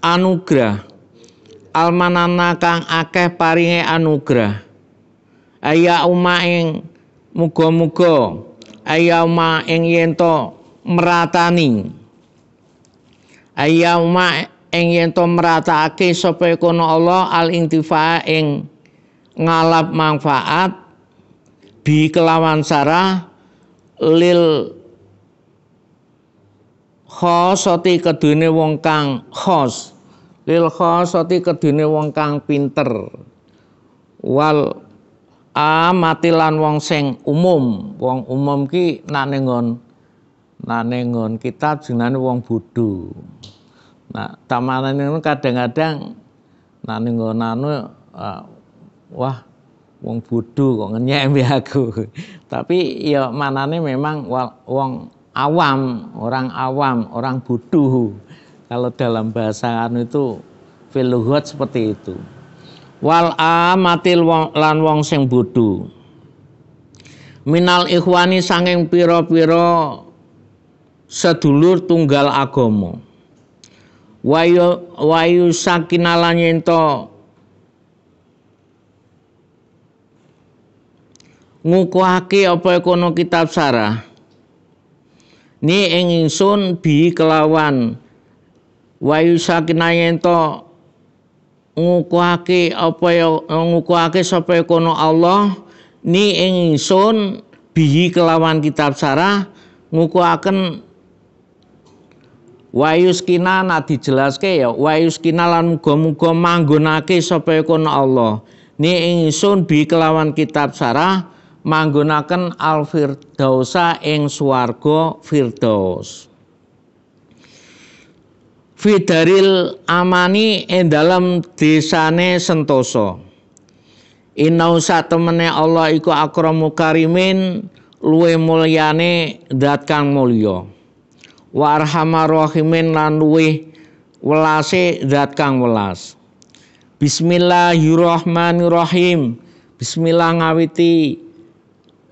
anugrah almananna kang akeh paringe anugrah aya uma ing muga-muga aya uma ing yento meratani aya uma ing yento meratakake sapa kono Allah al intifa ing ngalap manfaat bi kelawan sarah lil khosati kedune wong kang khos lil khosati kedune wong kang pinter wal amatilan wong sing umum wong umum ki nak nenggon kitab jenenge wong bodho. Nah tamanane kadang-kadang nak nenggon wah wong bodho kok ngenyek mbek aku. Tapi ya manane memang wong awam, orang bodoh. Kalau dalam bahasa itu fil lughat seperti itu. wal amatil lan wong sing bodho minal ikhwani sanging pira-pira sedulur tunggal agama wayu sakinalan yento ngukuhake apa kono kitab sarah ni ing ingsun bi kelawan wayu sakinalan yento ngukuhake sapa kono Allah ni ing ingsun bihi kelawan kitab sarah ngukuhaken wayuskina nak dijelaske ya wayuskina lan muga-muga manggonake sapa kono Allah ni ingsun bi kelawan kitab sarah manggonaken al firdausa ing swarga firdaus fidaril amani ing dalem desane sentosa inau satemene Allah iku akramu karimin luwe mulyane zat kang mulya wa arhamar rahimin lan luwih welase zat kang welas. Bismillahirrahmanirrahim. Bismillah ngawiti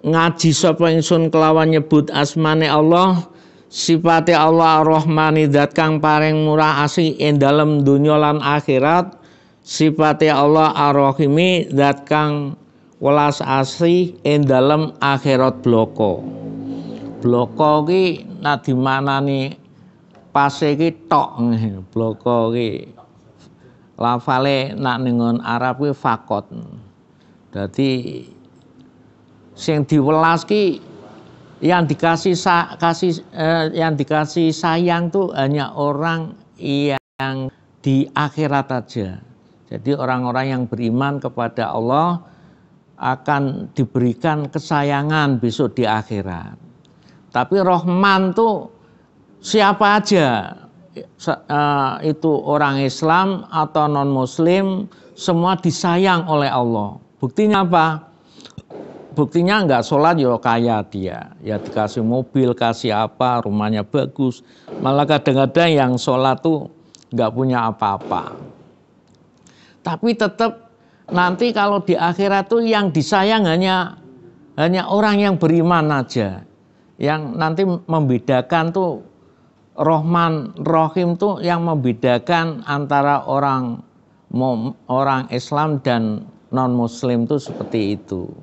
ngaji sapa ingsun kelawan nyebut asmane Allah, sifate Allah Ar-Rahmani zat kang paring murah asih ing dalem donya lan akhirat, sifate Allah Ar-Rahimi zat kang welas asih ing dalem akhirat bloko. Bloko ki nak dimanani pase ki tok bloko ki lafale nak ning Arab ki fakot. Dadi sing diwelas ki yang dikasih sayang tuh hanya orang yang di akhirat aja. Jadi orang-orang yang beriman kepada Allah akan diberikan kesayangan besok di akhirat. Tapi Rahman tuh siapa aja, itu orang Islam atau non Muslim semua disayang oleh Allah. Buktinya apa? Buktinya nggak sholat ya kaya dia, ya dikasih mobil, kasih apa, rumahnya bagus. Malah kadang-kadang yang sholat tuh nggak punya apa-apa. Tapi tetap nanti kalau di akhirat tuh yang disayang hanya orang yang beriman aja. Yang nanti membedakan tuh Rahman Rahim tuh yang membedakan antara orang Islam dan non Muslim tuh seperti itu.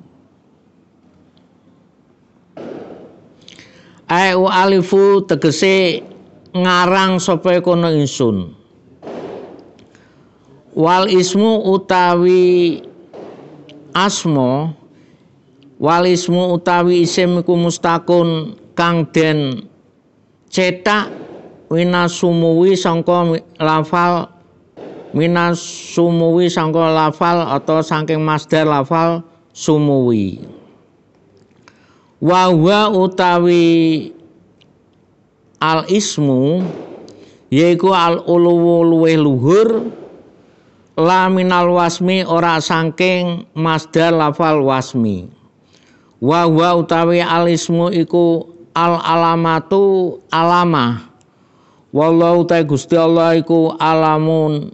Ayu alifu tegese ngarang sapa kono ingsun. Wal ismu utawi asmo wal ismu utawi isim iku mustakun kang den cetak minasumuwi sangka lafal minasumuwi sangka lafal atau saking masdar lafal sumuwi. Wa huwa utawi al ismu yaiku al uluwu luweh luhur la minal wasmi ora saking masdar lafal wasmi. Wa huwa utawi al ismu iku al alamatu alamah. Wallahu ta Gusti Allah iku alamun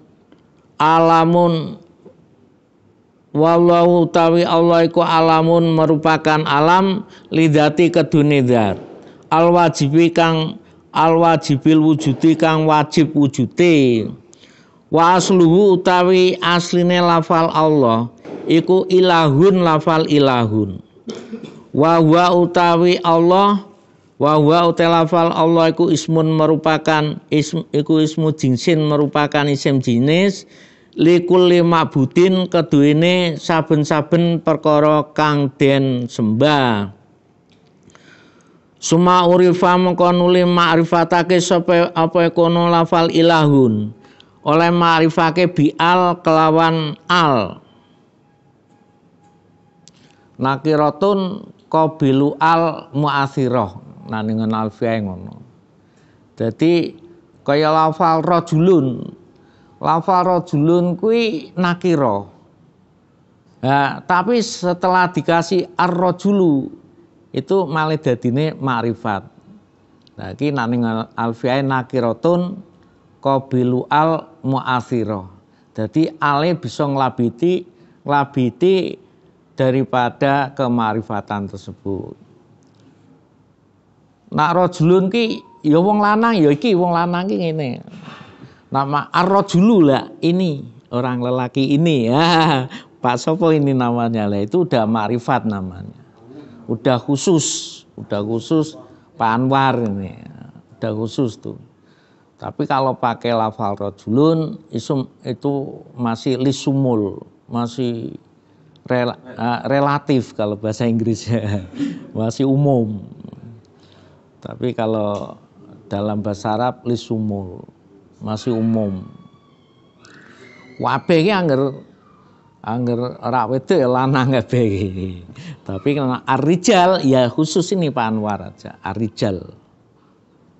wallahu utawi Allah iku alamun merupakan alam lidati kedune zat al wajibil wujudi kang wajib wujude. Wa asluhu utawi asline lafal Allah iku ilahun lafal ilahun. Wa huwa utawi Allah wa huwa utawi lafal Allah iku ismun merupakan ismu jinsin merupakan isim jenis likulli ma'budin keduwene saben-saben perkara kang den sembah. Suma urifa mengko nuli ma'rifatake sapa apa kono lafal ilahun oleh ma'rifake bi'al kelawan al nakiratun qabilu al mu'athirah naningan alfiah ngono. Jadi kaya lafal rajulun kuwi nakira. Nah, tapi setelah dikasih ar-rajulu itu malah dadine makrifat. Nah, iki naningan alfiah nakiratun qabilu al mu'athirah. Jadi ale bisa nglabiti daripada kemarifatan tersebut. Nak rajulun ki ya wong lanang ya iki wong lanang ki ngene. Nama ar-rajulu lah ini orang lelaki ini ya. Pak Sopo ini namanya lah, itu udah makrifat namanya. Udah khusus Pak Anwar ini. Udah khusus tuh. Tapi kalau pakai lafal rajulun itu masih lisumul, masih relatif kalau bahasa Inggrisnya. Masih umum. Tapi kalau dalam bahasa Arab lisumul, masih umum. Kabeh ki angger ora wedok ya lanang kabeh iki. Tapi karena ar-rijal ya khusus ini Pak Anwar aja, ar-rijal.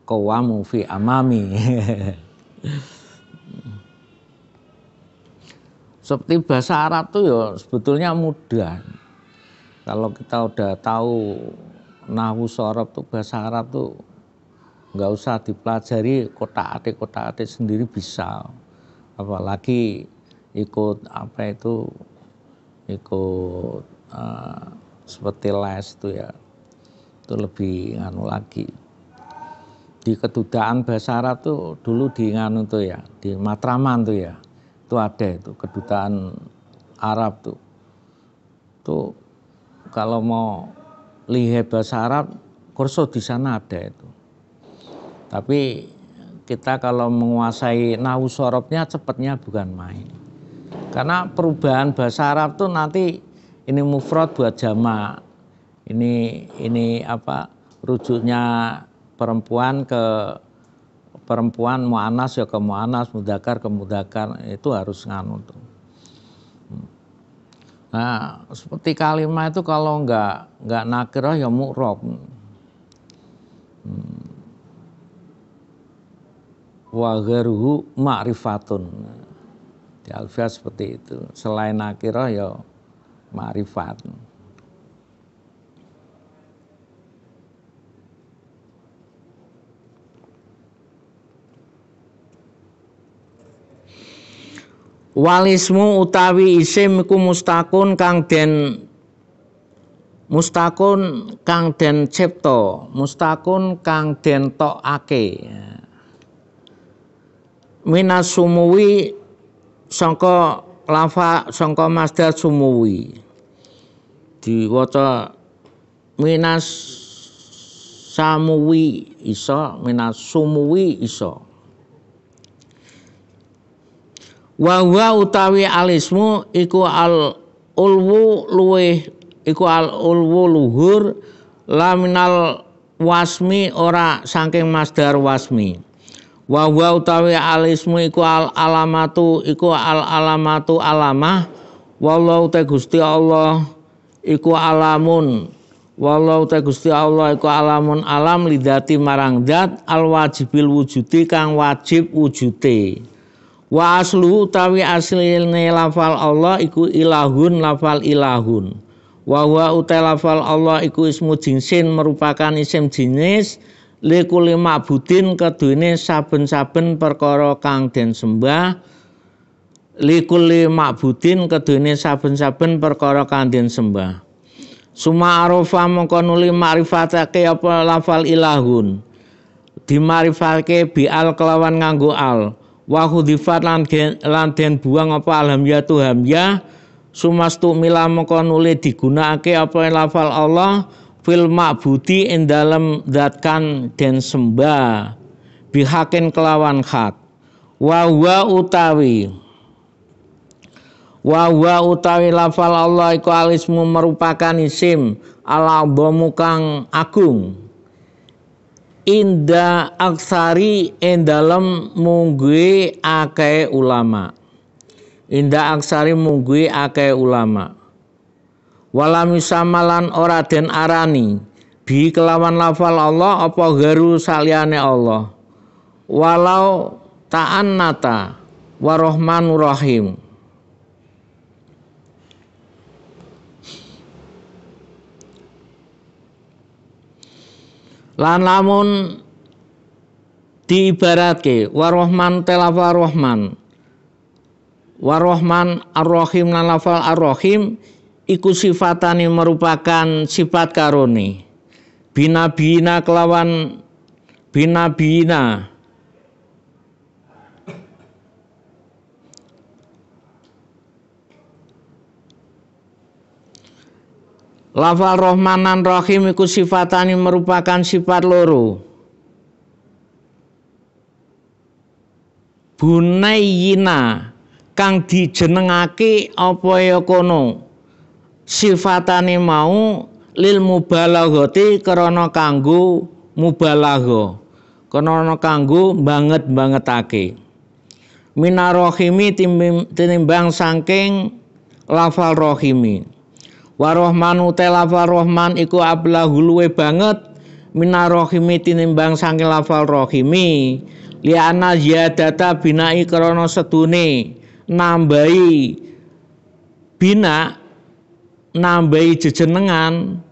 Qawamu fi amami. Seperti bahasa Arab tuh ya sebetulnya mudah. Kalau kita udah tahu nahwu sorof tuh bahasa Arab tuh nggak usah dipelajari kotak-atik sendiri bisa. Apalagi ikut seperti les itu ya, itu lebih nganu lagi. Di kedutaan bahasa Arab tuh dulu di nganu tuh ya, di Matraman tuh ya, itu ada itu kedutaan Arab tuh. Tuh kalau mau lihat bahasa Arab, kursus di sana ada itu. Tapi kita kalau menguasai nahwu sorofnya cepatnya bukan main. Karena perubahan bahasa Arab tuh nanti ini mufrad buat jamak. Ini rujuknya perempuan ke perempuan, mu'anas ya ke mu'anas, mudzakkar ke mudzakkar, itu harus nganu tuh. Nah, seperti kalimat itu kalau enggak nakirah ya mu'rab. Wa ghairuhu ma'rifatun. Di alfiah seperti itu. Selain nakirah ya ma'rifat. Walismu utawi isim iku mustakun kang den cipta, mustakun kang den tokake. Minas sumuwi sangka masdar sumuwi. Diwaca minas samuwi iso, minas sumuwi iso. Wa utawi alismu iku al ulwu luweh iku al ulwu luhur laminal wasmi ora saking masdar wasmi. Wa utawi alismu iku al alamatu iku al alamatu alamah. Wallahu ta Gusti Allah iku alamun. Wallahu ta Gusti Allah iku alamun alam lidati marang zat al wajibil wujudi kang wajib wujute. Wa aslu utawi asline lafal Allah iku ilahun lafal ilahun. Wa utai lafal Allah iku ismu jinsin merupakan isim jenis likuli ma'budin keduene saben-saben perkara kang den sembah. Likuli ma'budin keduene saben-saben perkara kang den sembah. Suma arofa mongko nuli ma'rifatake apa lafal ilahun. Dimarifatake bi'al kelawan nganggo al. Wa hudifat lan den buang apa alhamzatu hamzah sumastu mila mongko nuli digunakake apa lafal Allah fil ma'budi ing dalem zat kan den sembah bihakin kelawan hak. Wa utawi lafal Allah iku alismu merupakan isim al-'adhamu kang agung. Inda aksari endalem mungguhe akeh ulama. Inda aksari mungguhe akeh ulama. Walam yusamalan ora den arani bi kelawan lafal Allah apa garu saliyane Allah. Walau ta'annata warahmanur rahim. Lan lamun diibaratke warahman telafa rahman Warahman ar-Rahim lan lafal ar-Rahim iku sifatane merupakan sifat karone. Binabina kelawan binabina lafal Rahmanan Rahim iku sifatane merupakan sifat loro. Bunayyina kang dijenengake apa ya kono sifatane mau lil mubalaghati krana kanggo mubalagha krana kanggo banget-bangetake minarrohimi tinimbang saking lafal rohimi warahmanu te lafal rahman iku ablahu luwe banget minarrohimi tinimbang saking lafal rohimi liana ziyadata binai krana sedune nambahi bina nambahi jejenengan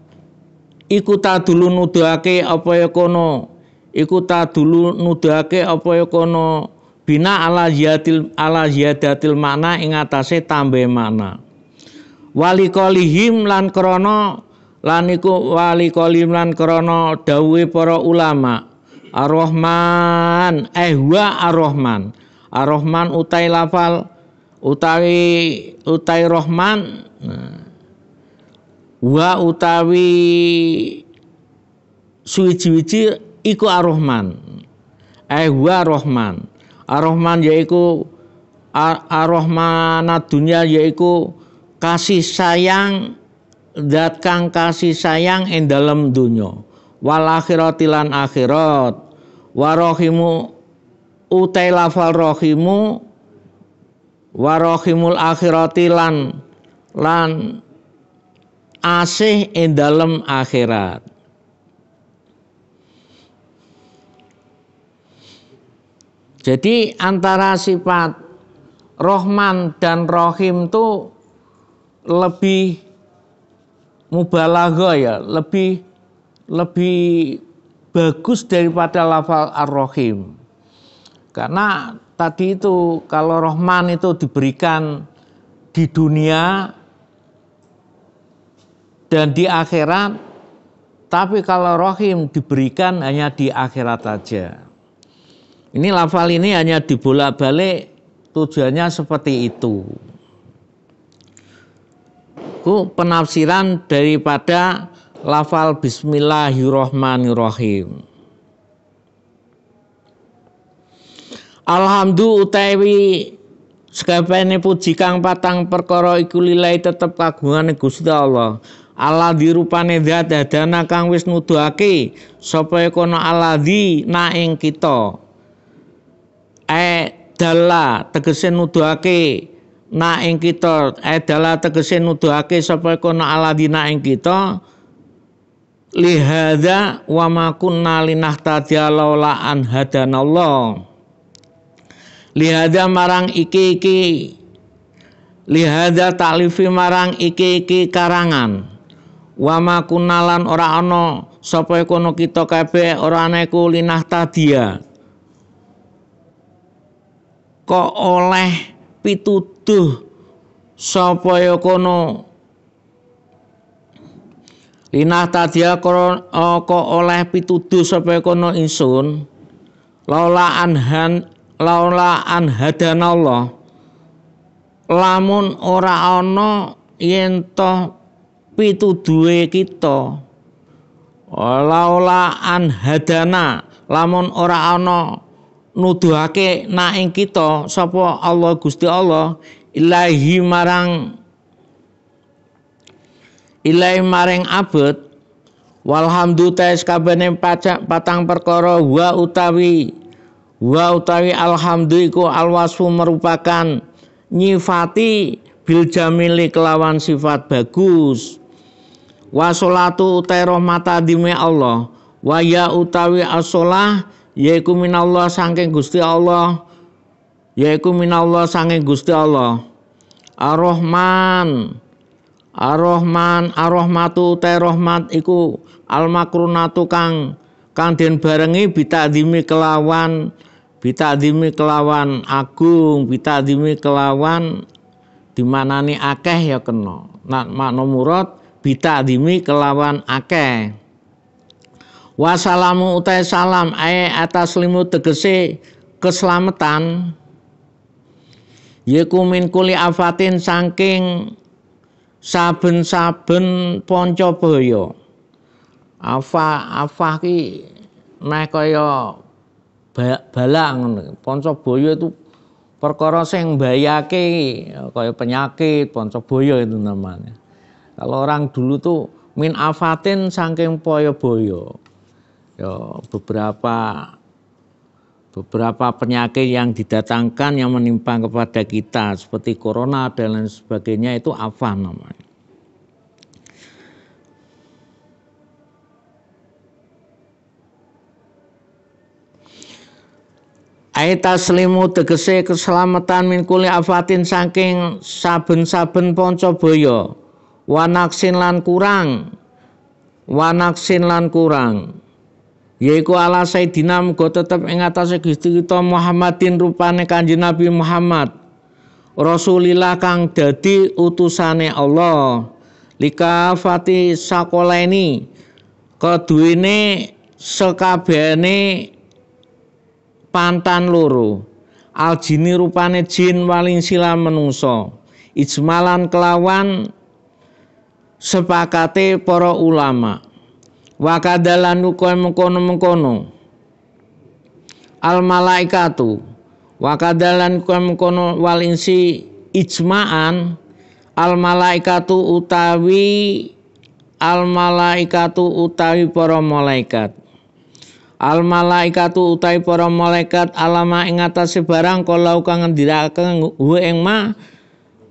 iku tadulu nuduhake apa ya kono iku tadulu nuduhake apa ya kono bina ala ziyadatil makna ing atase tambah makna wali qalihim lan krana lan iku wali qalihim lan krana dawuhe para ulama Ar-Rahman wa Ar-Rahman Ar-Rahman utai lafal utai Rahman wa utawi suwiji-wiji iku Ar-Rahman wa Rahman Ar-Rahman yaiku Ar-Rahmanad dunya yaiku kasih sayang zat kang kasih sayang ing dalem dunya wal akhirati lan akhirat warahimu utai lafal rahimu warahimul akhirati lan asih ing dalem akhirat. Jadi antara sifat Rahman dan Rahim itu lebih mubalaghah ya, lebih bagus daripada lafal Ar-Rahim. Karena tadi itu kalau Rahman itu diberikan di dunia dan di akhirat, tapi kalau Rahim diberikan hanya di akhirat saja. Ini lafal ini hanya dibolak-balik, tujuannya seperti itu. Itu penafsiran daripada lafal Bismillahirrahmanirrahim. Alhamdulillah utawi sakabehane puji kang patang perkara iku lillahi tetep kagungane Gusti Allah. Allah dirupane zat hadana kang wis nuduhake sapa kono aladzi na ing kita. Dalla tegese nuduhake na ing kita. Dalla tegese nuduhake sapa kono aladzi na ing kita. Lihadza wa ma kunna linahtadiya laula an hadanallah. Lihada marang iki lihada taklifi marang iki karangan wama kunalan ora ana sapa kono kita kabeh ora ana iku linah tadia kok oleh pituduh sapa kono linah tadia kok oleh pituduh sapa kono insun laula an hadanallah lamun ora ana yen to pituduhe kita laula an hadana lamun ora ana nuduhake na ing kita sapa Allah Gusti Allah ilahi maring abet walhamdu tes kabene patang perkara wa utawi alhamdulillah iku alwasfu merupakan nyifati bil jamili kelawan sifat bagus wa sholatu utai rahmata dime Allah wa ya utawi as-sholah yaiku minallah saking Gusti Allah ar-rahmatu utai rahmat iku al-makrunatu kang den barengi bitadimi kelawan bitadimi kelawan agung, bitadimi kelawan dimanani akeh ya kena. Nah, makna murad bitadimi kelawan akeh. Wassalamu utai salam atas limu tegese keselamatan. Yeku min kuli afatin saking saben-saben panca baya. Afah ki meh kaya balak ngono. Panca baya itu perkara sing mbayake kaya penyakit, panca baya itu namanya. Kalau orang dulu tuh min afatin saking baya-baya. Ya beberapa penyakit yang didatangkan yang menimpa kepada kita seperti corona dan lain sebagainya itu afah namanya. Taslimu tegese keselamatan min kuli afatin saking saben-saben panca baya. Wanaksin lan kurang. Yaiku ala Sayyidina muga tetep ing atase Gusti kita Muhammadin rupane Kanjeng Nabi Muhammad Rasulillah kang dadi utusane Allah likafati sakolaini keduwene sekabehane pantan loro aljini rupane jin waling sila menungso ijmalan kelawan sepakate para ulama wakadalan ukoy mengkono al malaikatu wakadalan ukoy mengkono wal insi ijma'an al malaikatu utawi para malaikat al malaikatu utawi para malaikat alama ing atase barang kalau kang ngendikaken ing ma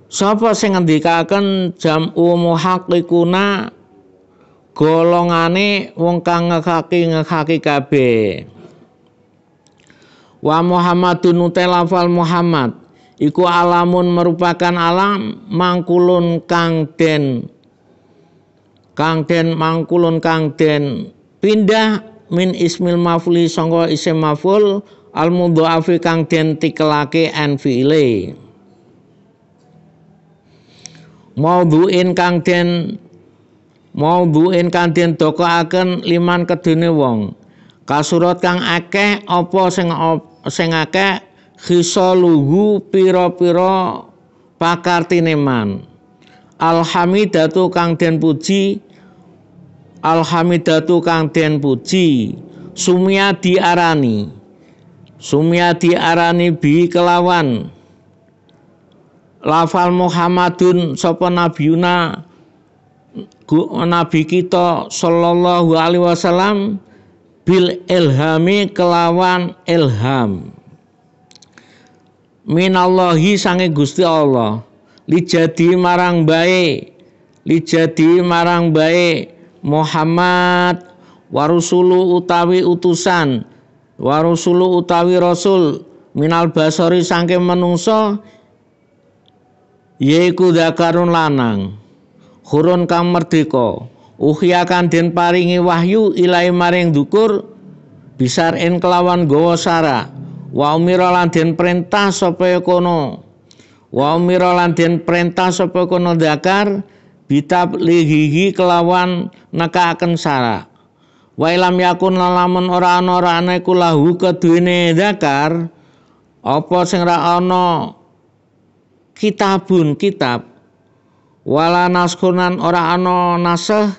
sapa sing ngendikaken jam'u muhaqqiquna golongane wong kang ngekaki kabeh. Wa Muhammadun utai lafal Muhammad iku alamun merupakan alam mangkulun kang den pindah min ismil mafuli sangka isim maful al mudha'afi kang den tikelake an fi'ile maudhu'in kang den dokoaken liman kedune wong kasurat kang akeh apa sing akeh khisaluhu pira-pira pakartine man alhamidatu kang den puji sumia diarani bi kelawan lafal Muhammadun sapa nabiyuna Nabi kita sallallahu alaihi wasallam bil ilhami kelawan ilham minallahi sange Gusti Allah lijadi marang bae Muhammad warusulu utawi utusan warusulu utawi rasul minal basari sange menungso yaiku dzakarun lanang hurun kang merdeka uhya kan den paringi wahyu ilahi maring dukur bisarin kelawan gawa sara wa umira lan den perintah sapa kono dzakar bitab lihihi kelawan nekaaken sara wa ilam yakun lamun ora ana iku lahu keduwene dzakar apa sing ra ana kitab wala naskunan ora ana nasah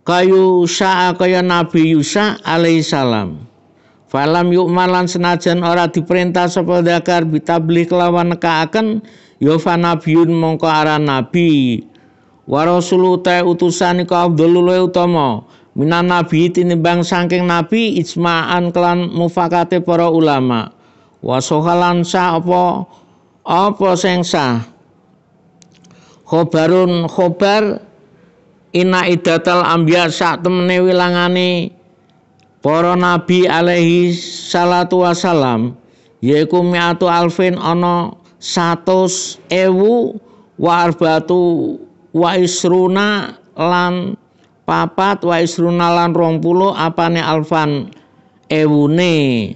kayu sa'a kaya Nabi Yusa alaihi salam falam yu'malan senajan ora diperintah sapa dzakar bitabli kelawan nekaaken ya fa nabiyun mongko aran nabi wa rasulu ta utusan iku abdulul utama minan nabi tinimbang saking nabi ijma'an kelan mufakate para ulama wa sohalan sa apa sing sah khobar inna iddatal anbiya sak temene wilangane para nabi alaihi salatu wasalam yaiku mi'atu alfin ana 100.000 wa arbatu wa isruna lan 20 apane alfan ewune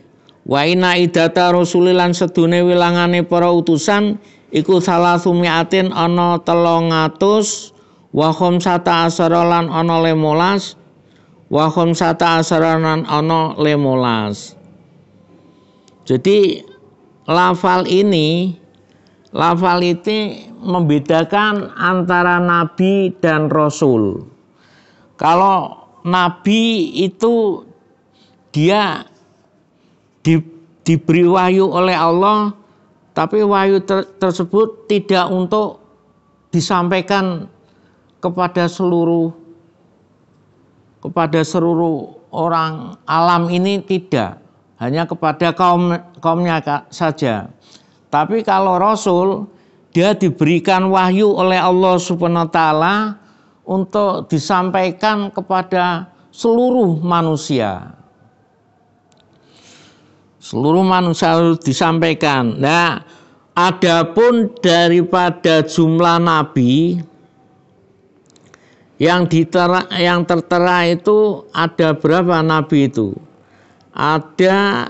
Wa inna idata rasulilan sedune wilangane para utusan iku salasumiatin ana 300 wa khamsata asyara lan ana 15 wa khamsata asyara lan ana 15. Jadi lafal ini membedakan antara nabi dan rasul. Kalau nabi itu dia diberi wahyu oleh Allah, tapi wahyu tersebut tidak untuk disampaikan kepada seluruh orang alam ini, tidak, hanya kepada kaumnya saja. Tapi kalau rasul, dia diberikan wahyu oleh Allah Subhanahu wa taala untuk disampaikan kepada seluruh manusia. Seluruh manusia harus disampaikan. Nah, adapun daripada jumlah nabi yang tertera itu ada berapa nabi itu? Ada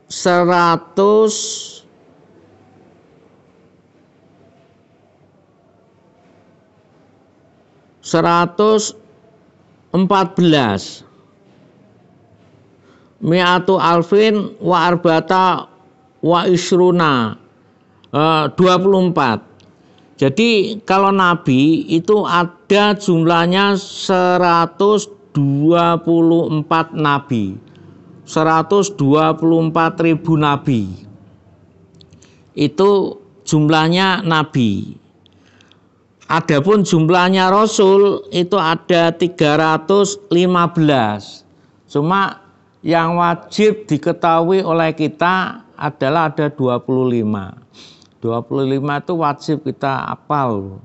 114. Mi'atu alfin wa arbata wa isruna 24. Jadi kalau nabi itu ada jumlahnya 124 nabi. 124.000 nabi. Itu jumlahnya nabi. Adapun jumlahnya rasul itu ada 315. Cuma yang wajib diketahui oleh kita adalah ada 25. 25 itu wajib kita hafal.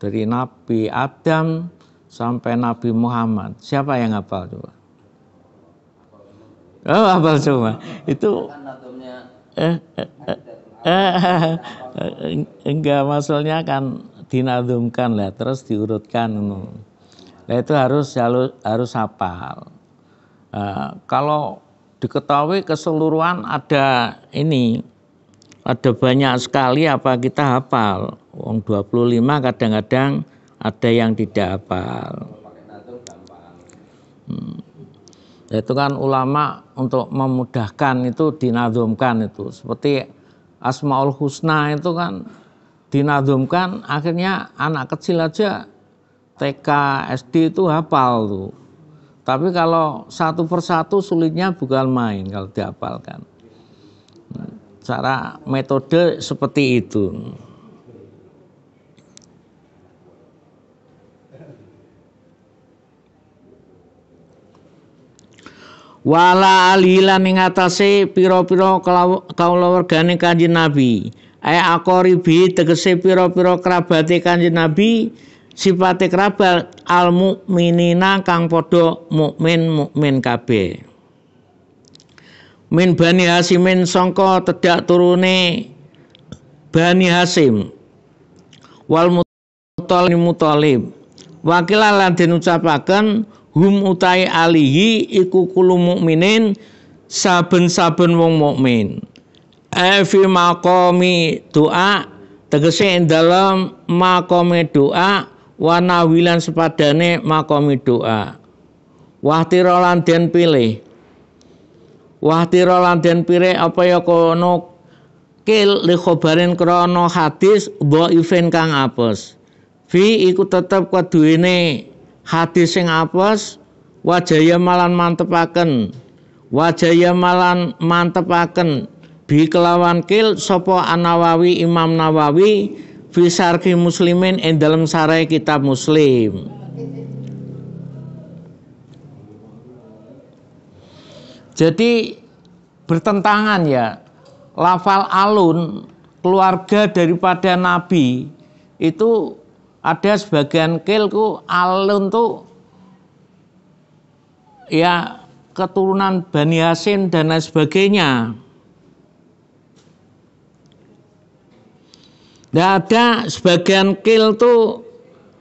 Dari Nabi Adam sampai Nabi Muhammad. Siapa yang hafal coba? Oh, hafal semua. Itu enggak, maksudnya kan dinadumkan lah, terus diurutkan. Nah, itu harus hafal. Kalau diketahui keseluruhan ada banyak sekali apa kita hafal. 25 kadang-kadang ada yang tidak hafal. Itu kan ulama untuk memudahkan itu dinadumkan itu. Seperti Asmaul Husna itu kan dinadumkan, akhirnya anak kecil aja TK, SD itu hafal tuh. Tapi kalau satu persatu sulitnya bukan main kalau dihafalkan. Cara metode seperti itu. Wala alilan ing atase pira-pira kulawargane Kanjeng Nabi. Aqoribi tegese pira-pira kerabate Kanjeng Nabi, sifate kerabat al mukminina kang padha mukmin kabeh. Min Bani Hasimin sangka tedak turune Bani Hasim. Wal Muthalib. Wakilan lan den ucapaken hum utai alihi iku kulo mukminin saben-saben wong mukmin. Fi maqami doa tegese ing dalam maqami doa wa nawilan sepadane maqami doa. Wahtira lan den pilih. Wahtira lan den pilih apa ya kono kil li khobarin krana hadis dhaifin kang apes. Fi iku tetep keduwene hadis sing apes wajaya malan mantepaken bi kelawan kil sapa An-Nawawi Imam Nawawi fi syarhi Muslimin ing dalem sarai kitab Muslim. Jadi bertentangan ya, lafal alun keluarga daripada Nabi itu ada sebagian kilku alun tuh ya keturunan Bani Hasim dan lain sebagainya. Dan ada sebagian kil tuh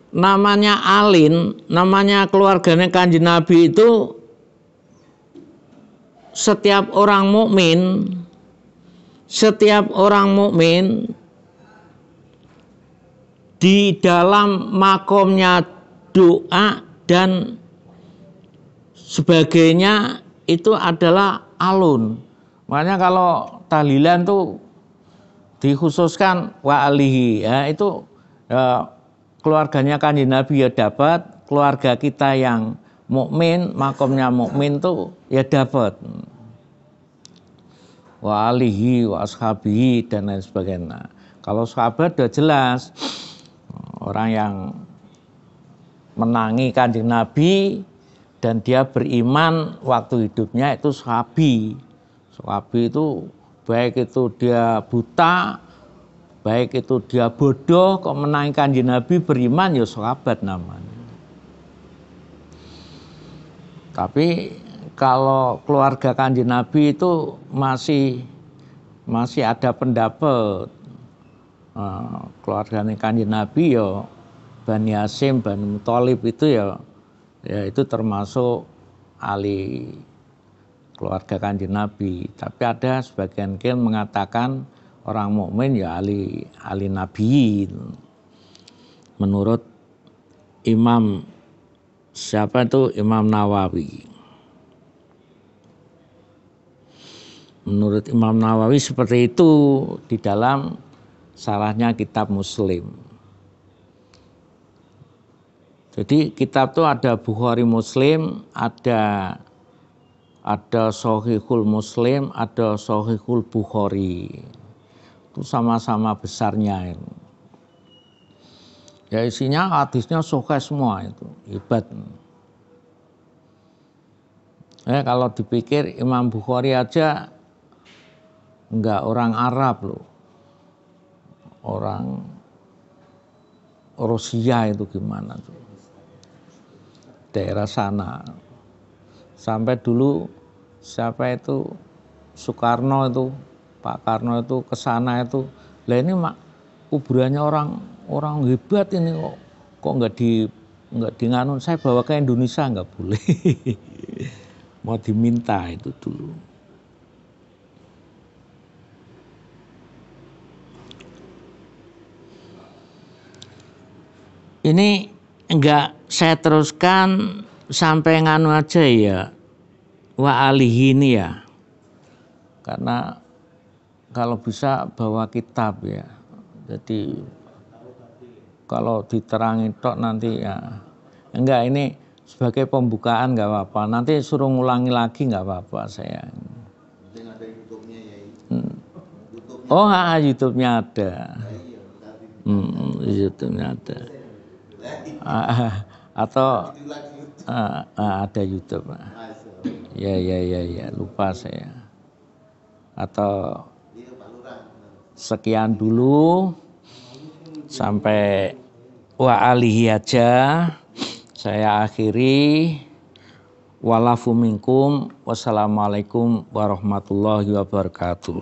namanya alin, namanya keluarganya Kanjeng Nabi itu setiap orang mukmin di dalam makomnya doa dan sebagainya itu adalah alun. Makanya kalau tahlilan tuh dikhususkan wa alihi, ya itu keluarganya Kanjeng Nabi ya dapat, keluarga kita yang mukmin, makomnya mukmin tuh ya dapat. Wa alihi wa ashabihi dan lain sebagainya. Kalau sahabat udah jelas orang yang menangi Kanjeng Nabi dan dia beriman waktu hidupnya itu sahabi. Sahabi itu baik itu dia buta, baik itu dia bodoh, kok menangi Kanjeng Nabi beriman ya sahabat namanya. Tapi kalau keluarga Kanjeng Nabi itu masih ada pendapat keluarga Kanjeng Nabi ya Bani Hasyim, Bani Thalib itu ya itu termasuk ahli keluarga Kanjeng Nabi. Tapi ada sebagian mengatakan orang mukmin ya ahli Nabi. Menurut Imam siapa itu Imam Nawawi. Menurut Imam Nawawi seperti itu di dalam salahnya kitab Muslim. Jadi kitab itu ada Bukhari Muslim, ada Shahihul Muslim, ada Shahihul Bukhari. Itu sama-sama besarnya itu. Ya isinya hadisnya sahih semua itu, hebat. Ya kalau dipikir Imam Bukhari aja enggak orang Arab loh. Orang Rusia itu gimana tuh? Daerah sana. Sampai dulu siapa itu Soekarno itu, Pak Karno itu ke sana itu. Lah ini kuburannya orang hebat ini kok enggak di nganun, saya bawa ke Indonesia enggak boleh. Mau diminta itu dulu. Ini enggak saya teruskan sampai nganu aja ya, wa alihi ini ya. Karena kalau bisa bawa kitab ya. Jadi kalau diterangin tok nanti ya. Enggak, ini sebagai pembukaan enggak apa-apa. Nanti suruh ngulangi lagi enggak apa-apa saya. Ada YouTube-nya ya. Oh, YouTube-nya ada. YouTube-nya ada. Atau ada YouTube. Ya, lupa saya. Atau sekian dulu sampai wa alihi aja. Saya akhiri. Walafu minkum. Wassalamualaikum warahmatullahi wabarakatuh.